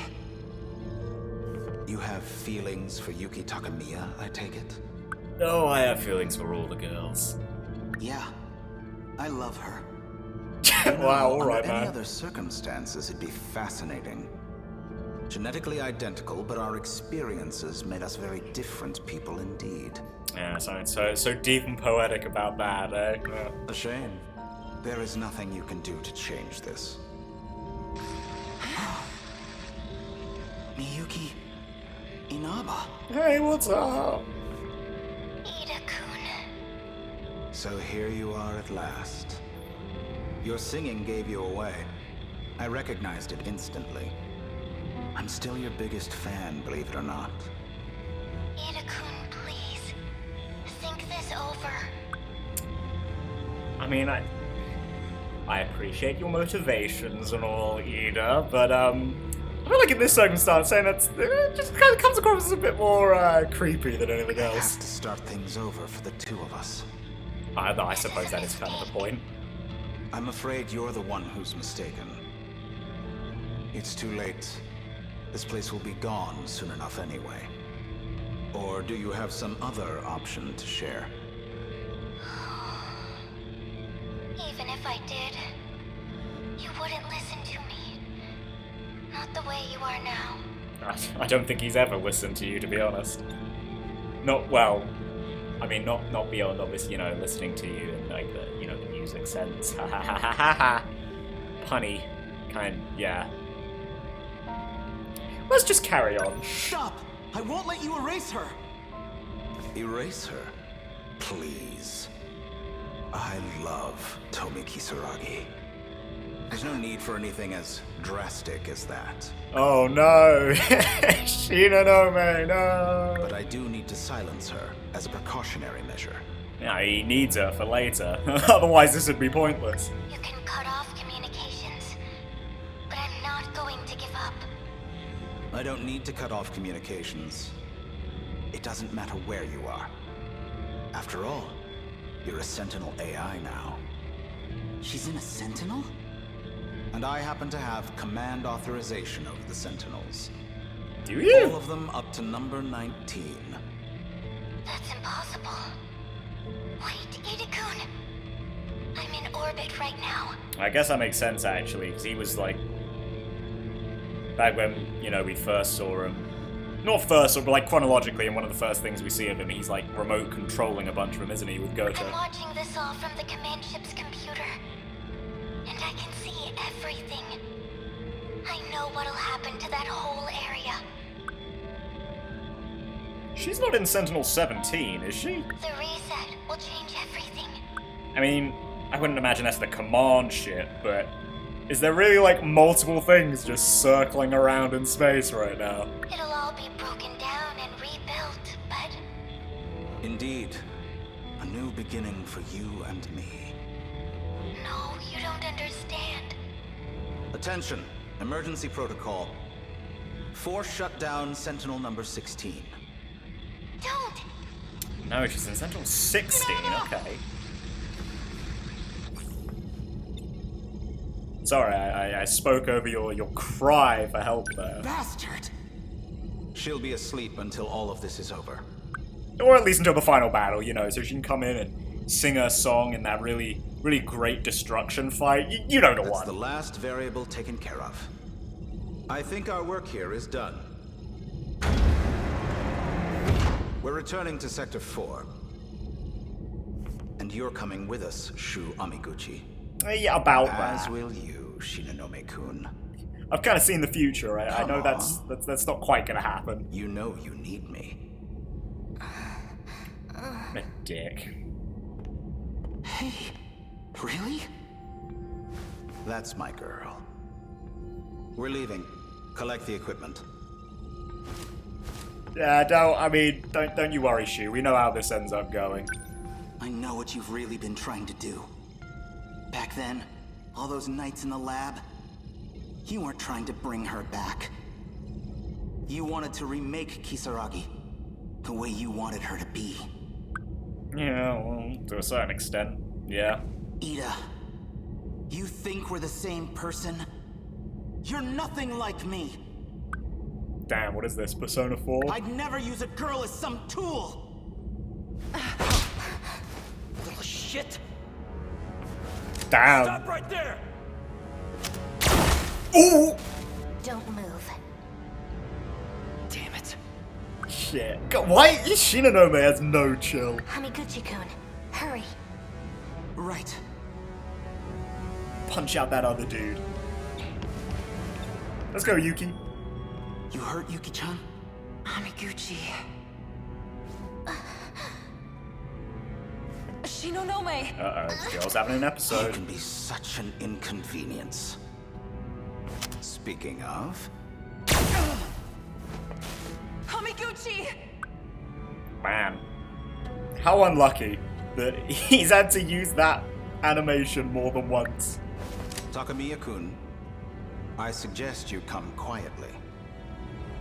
You have feelings for Yuki Takamiya, I take it? Oh, I have feelings for all the girls. Yeah, I love her. Wow, alright, Under any man. other circumstances, it'd be fascinating. Genetically identical, but our experiences made us very different people indeed. Yeah, so deep and poetic about that, eh? A shame. There is nothing you can do to change this. Miyuki Inaba. Hey, what's up? Ida-kun. So here you are at last. Your singing gave you away. I recognized it instantly. I'm still your biggest fan, believe it or not. Ida-kun, please. Think this over. I mean, I appreciate your motivations and all, Ida, but I feel like in this circumstance, saying that it just kind of comes across as a bit more creepy than anything I else. have to start things over for the two of us. I suppose that is kind of the point. I'm afraid you're the one who's mistaken. It's too late. This place will be gone soon enough anyway. Or do you have some other option to share? Even if I did, you wouldn't listen to me. Not the way you are now. I don't think he's ever listened to you, to be honest. Not well. I mean, not beyond obviously, you know, listening to you in like the, you know, the music sense. Ha ha ha ha ha ha. Punny, kind, yeah. Let's just carry on. Stop! I won't let you erase her! Erase her? Please. I love Tomi Kisaragi. There's no need for anything as drastic as that. Oh no! Shinonome, no! But I do need to silence her as a precautionary measure. Yeah, he needs her for later. Otherwise this would be pointless. You can cut off communications, but I'm not going to give up. I don't need to cut off communications. It doesn't matter where you are. After all, you're a Sentinel AI now. She's in a Sentinel? And I happen to have command authorization over the Sentinels. Do you? All of them up to number 19. That's impossible. Wait, Ida-kun. I'm in orbit right now. I guess that makes sense actually, because he was like... Back when, you know, we first saw him. Not first, but like chronologically, in one of the first things we see of him, he's like remote controlling a bunch of them, isn't he, with Goto? I'm watching this all from the command ship's computer. And I can see everything. I know what'll happen to that whole area. She's not in Sentinel 17, is she? The reset will change everything. I mean, I wouldn't imagine that's the command ship, but is there really, like, multiple things just circling around in space right now? It'll all be broken down and rebuilt, but... Indeed. A new beginning for you and me. No, you don't understand. Attention. Emergency protocol. Force shut down Sentinel number 16. Don't! No, she's in Sentinel 16, okay. Sorry, I spoke over your cry for help there. Bastard! She'll be asleep until all of this is over. Or at least until the final battle, you know, so she can come in and sing her song in that really, really great destruction fight. You know the one. That's the last variable taken care of. I think our work here is done. We're returning to Sector 4. And you're coming with us, Shu Amiguchi. Yeah, about that. As will you, Shinonome-kun. I've kind of seen the future, right? I know that's not quite gonna happen. You know you need me. I'm a dick. Hey, really? That's my girl. We're leaving. Collect the equipment. Yeah, don't you worry, Shu. We know how this ends up going. I know what you've really been trying to do. Back then, all those nights in the lab, you weren't trying to bring her back. You wanted to remake Kisaragi the way you wanted her to be. Yeah, well, to a certain extent, yeah. Ida, you think we're the same person? You're nothing like me. Damn, what is this, Persona 4? I'd never use a girl as some tool. Little shit. Damn. Stop right there. Ooh! Don't move. Damn it. Shit. God, why? Shinonome has no chill. Amiguchi-kun, hurry. Right. Punch out that other dude. Let's go, Yuki. You hurt Yuki-chan? Amiguchi. Shinonome! Uh-oh, the girl's having an episode. You can be such an inconvenience. Speaking of... Amiguchi! Man. How unlucky that he's had to use that animation more than once. Takamiya-kun, I suggest you come quietly,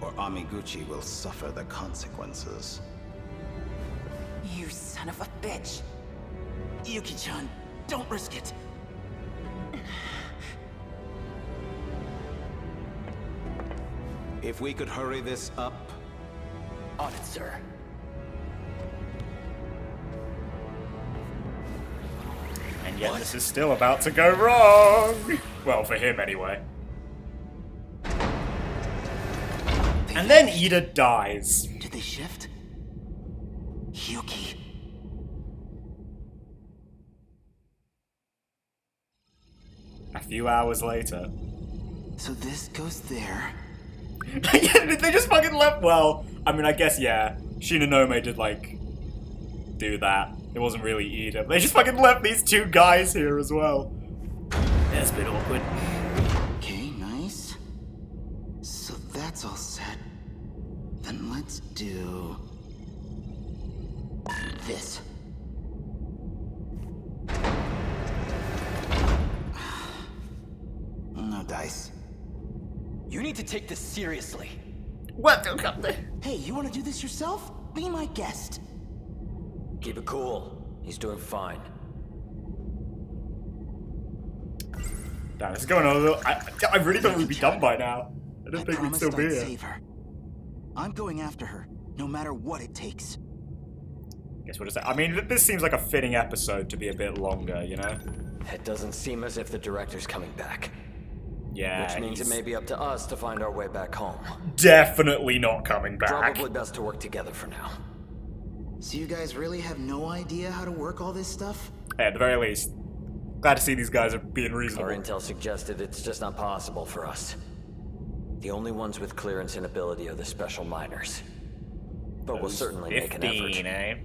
or Amiguchi will suffer the consequences. You son of a bitch. Yuki-chan, don't risk it. If we could hurry this up... On it, sir. And yet this is still about to go wrong! Well, for him anyway. And then Ida dies. Did they shift? Yuki. A few hours later. So this goes there. They just fucking left. Well, I mean, I guess, yeah. Shinonome did, like, do that. It wasn't really Ida. They just fucking left these two guys here as well. That's a bit awkward. Okay, nice. So that's all set. Then let's do... this. No dice. You need to take this seriously. What? Hey, you want to do this yourself? Be my guest. Keep it cool. He's doing fine. Damn, this is going on a little... I really thought we'd be done by now. I didn't think we'd still be here. Save her. I'm going after her, no matter what it takes. Guess what is that? I mean, this seems like a fitting episode to be a bit longer, you know? It doesn't seem as if the director's coming back. Yeah, which means it may be up to us to find our way back home. Definitely not coming back. Probably best to work together for now. So you guys really have no idea how to work all this stuff? Hey, at the very least, glad to see these guys are being reasonable. Our intel suggested it's just not possible for us. The only ones with clearance and ability are the special miners. But we'll certainly make an effort. 15, eh?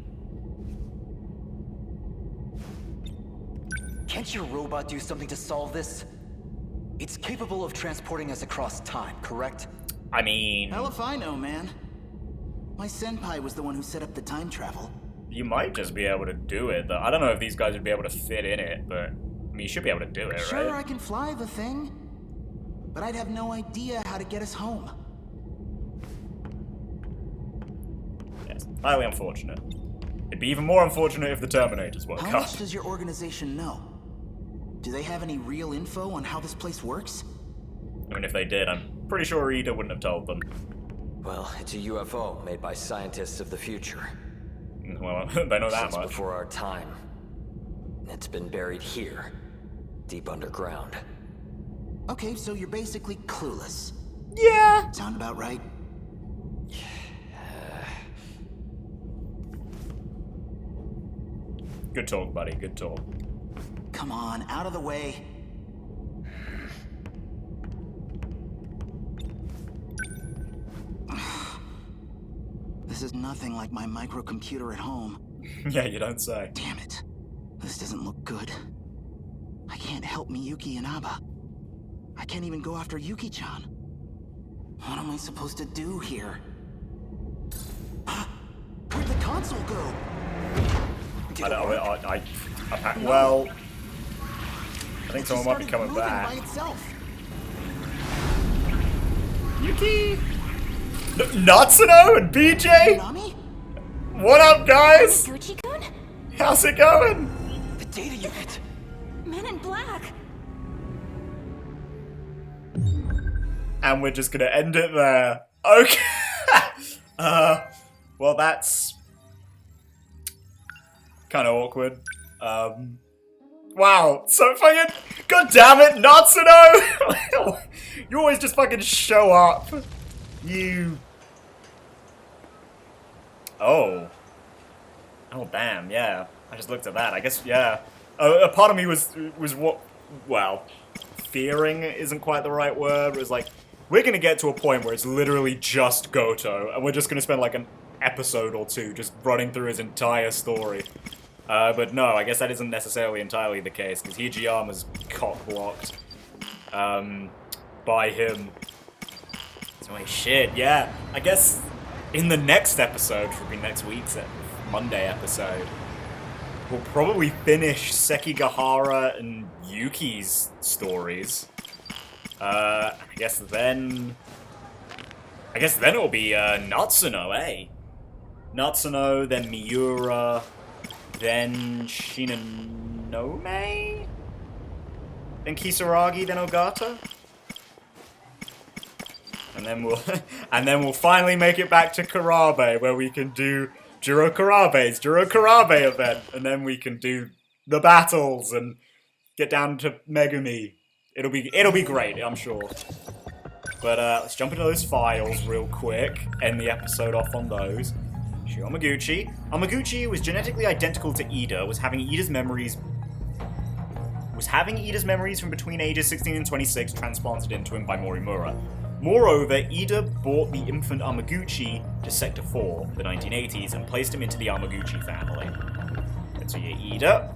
Can't your robot do something to solve this? It's capable of transporting us across time, correct? I mean... Hell if I know, man. My senpai was the one who set up the time travel. You might just be able to do it, though. I don't know if these guys would be able to fit in it, but... I mean, you should be able to do it, right? Sure, I can fly the thing. But I'd have no idea how to get us home. Yes, highly unfortunate. It'd be even more unfortunate if the Terminators woke How up. much does your organization know? Do they have any real info on how this place works? I mean, if they did, I'm pretty sure Ida wouldn't have told them. Well, it's a UFO made by scientists of the future. Well, they know that Since much. before our time. It's been buried here, deep underground. Okay, so you're basically clueless. Yeah. Sound about right? Good talk, buddy. Good talk. Come on, out of the way. This is nothing like my microcomputer at home. Yeah, you don't say. Damn it. This doesn't look good. I can't help Miyuki and Aba. I can't even go after Yuki-chan. What am I supposed to do here? Where'd the console go? I don't know, well... I think someone might be coming back. By itself. Yuki? Natsuno and BJ? Nami? What up, guys? Gucci-kun? How's it going? The data unit. Men in Black. And we're just gonna end it there. Okay. Well, that's kind of awkward. Wow, so fucking, god damn it, Natsuno! You always just fucking show up. You. Oh, damn, yeah. I just looked at that. I guess, yeah. A part of me was what? Well, fearing isn't quite the right word. It was like, we're gonna get to a point where it's literally just Goto, and we're just gonna spend like an episode or two just running through his entire story. But no, I guess that isn't necessarily entirely the case, because Hijiyama's cock-blocked by him. So, like, shit, yeah. I guess in the next episode, which will be next week's Monday episode, we'll probably finish Sekigahara and Yuki's stories. I guess then it'll be Natsuno, eh? Natsuno, then Miura, then Shinonome? Then Kisaragi, then Ogata? And then we'll finally make it back to Kurabe, where we can do Jiro Kurabe's Jiro Kurabe event, and then we can do the battles and get down to Megumi. It'll be great, I'm sure. But let's jump into those files real quick. End the episode off on those. Amiguchi. Amiguchi was genetically identical to Ida, was having Ida's memories from between ages 16 and 26 transplanted into him by Morimura. Moreover, Ida brought the infant Amiguchi to Sector 4, the 1980s, and placed him into the Amiguchi family. Let's see, Ida.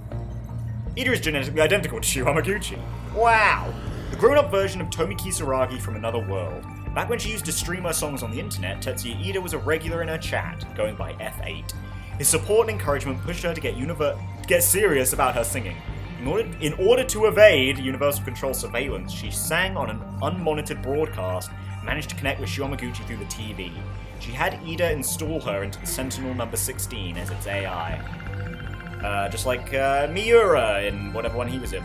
Ida is genetically identical to Shu Amiguchi. Wow! The grown-up version of Tomi Kisaragi from another world. Back when she used to stream her songs on the internet, Tetsuya Ida was a regular in her chat, going by F8. His support and encouragement pushed her to get serious about her singing. In order to evade Universal Control surveillance, she sang on an unmonitored broadcast and managed to connect with Shu Amiguchi through the TV. She had Ida install her into the Sentinel number 16 as its AI. Just like Miura in whatever one he was in.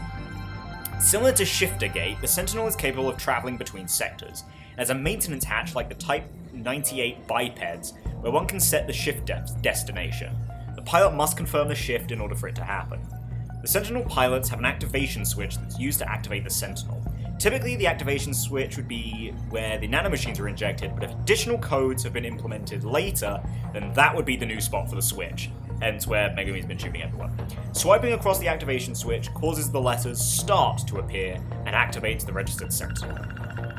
Similar to Shiftergate, the Sentinel is capable of traveling between sectors. As a maintenance hatch like the Type 98 bipeds, where one can set the shift destination. The pilot must confirm the shift in order for it to happen. The Sentinel pilots have an activation switch that's used to activate the Sentinel. Typically, the activation switch would be where the nanomachines are injected, but if additional codes have been implemented later, then that would be the new spot for the switch, hence where Megumi's been shooting everyone. Swiping across the activation switch causes the letters START to appear and activates the registered Sentinel.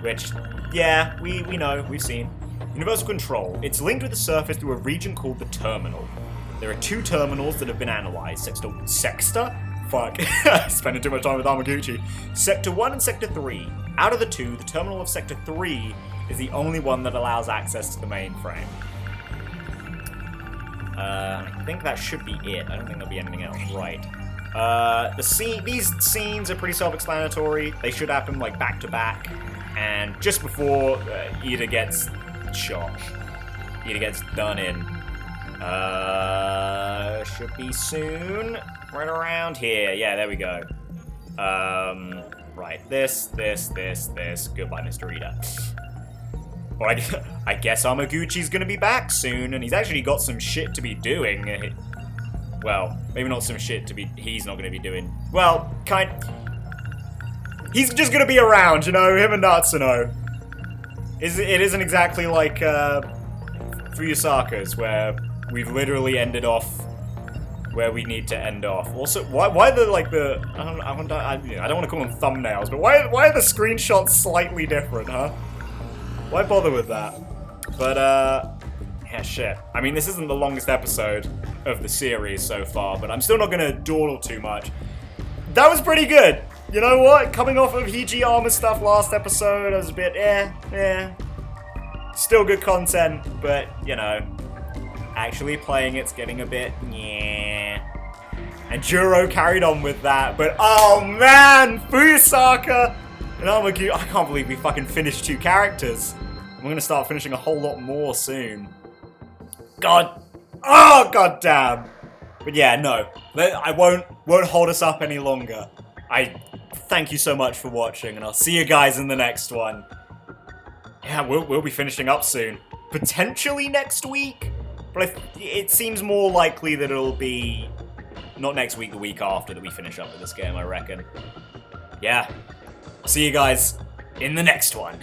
Which, yeah, we know, we've seen. Universal control. It's linked with the surface through a region called the terminal. There are 2 terminals that have been analyzed. Sector? Fuck. Spending too much time with Amiguchi. Sector 1 and Sector 3. Out of the 2, the terminal of Sector 3 is the only one that allows access to the mainframe. I think that should be it. I don't think there'll be anything else. Right. These scenes are pretty self-explanatory. They should happen, like, back to back. And just before Ida gets shot. Ida gets done in. Should be soon. Right around here. Yeah, there we go. Right. This. Goodbye, Mr. Ida. Well, I guess Amiguchi's gonna be back soon, and he's actually got some shit to be doing. Well, maybe not some shit to be... He's not gonna be doing... Well, he's just gonna be around, you know? Him and Natsuno. It isn't exactly like, Fuyusaka's, where we've literally ended off where we need to end off. Also, why the, like, the... I don't want to call them thumbnails, but why are the screenshots slightly different, huh? Why bother with that? But, yeah, shit. I mean, this isn't the longest episode of the series so far, but I'm still not gonna dawdle too much. That was pretty good! You know what? Coming off of Hijiyama stuff last episode, I was a bit, Still good content, but, you know, actually playing it's getting a bit, And Juro carried on with that, but, oh man! Fuyusaka! And Amiguchi, I can't believe we fucking finished 2 characters. I'm gonna start finishing a whole lot more soon. God. Oh, god damn. But yeah, no. I won't hold us up any longer. I thank you so much for watching, and I'll see you guys in the next one. Yeah, we'll be finishing up soon. Potentially next week? But it seems more likely that it'll be... Not next week, the week after that we finish up with this game, I reckon. Yeah. See you guys in the next one.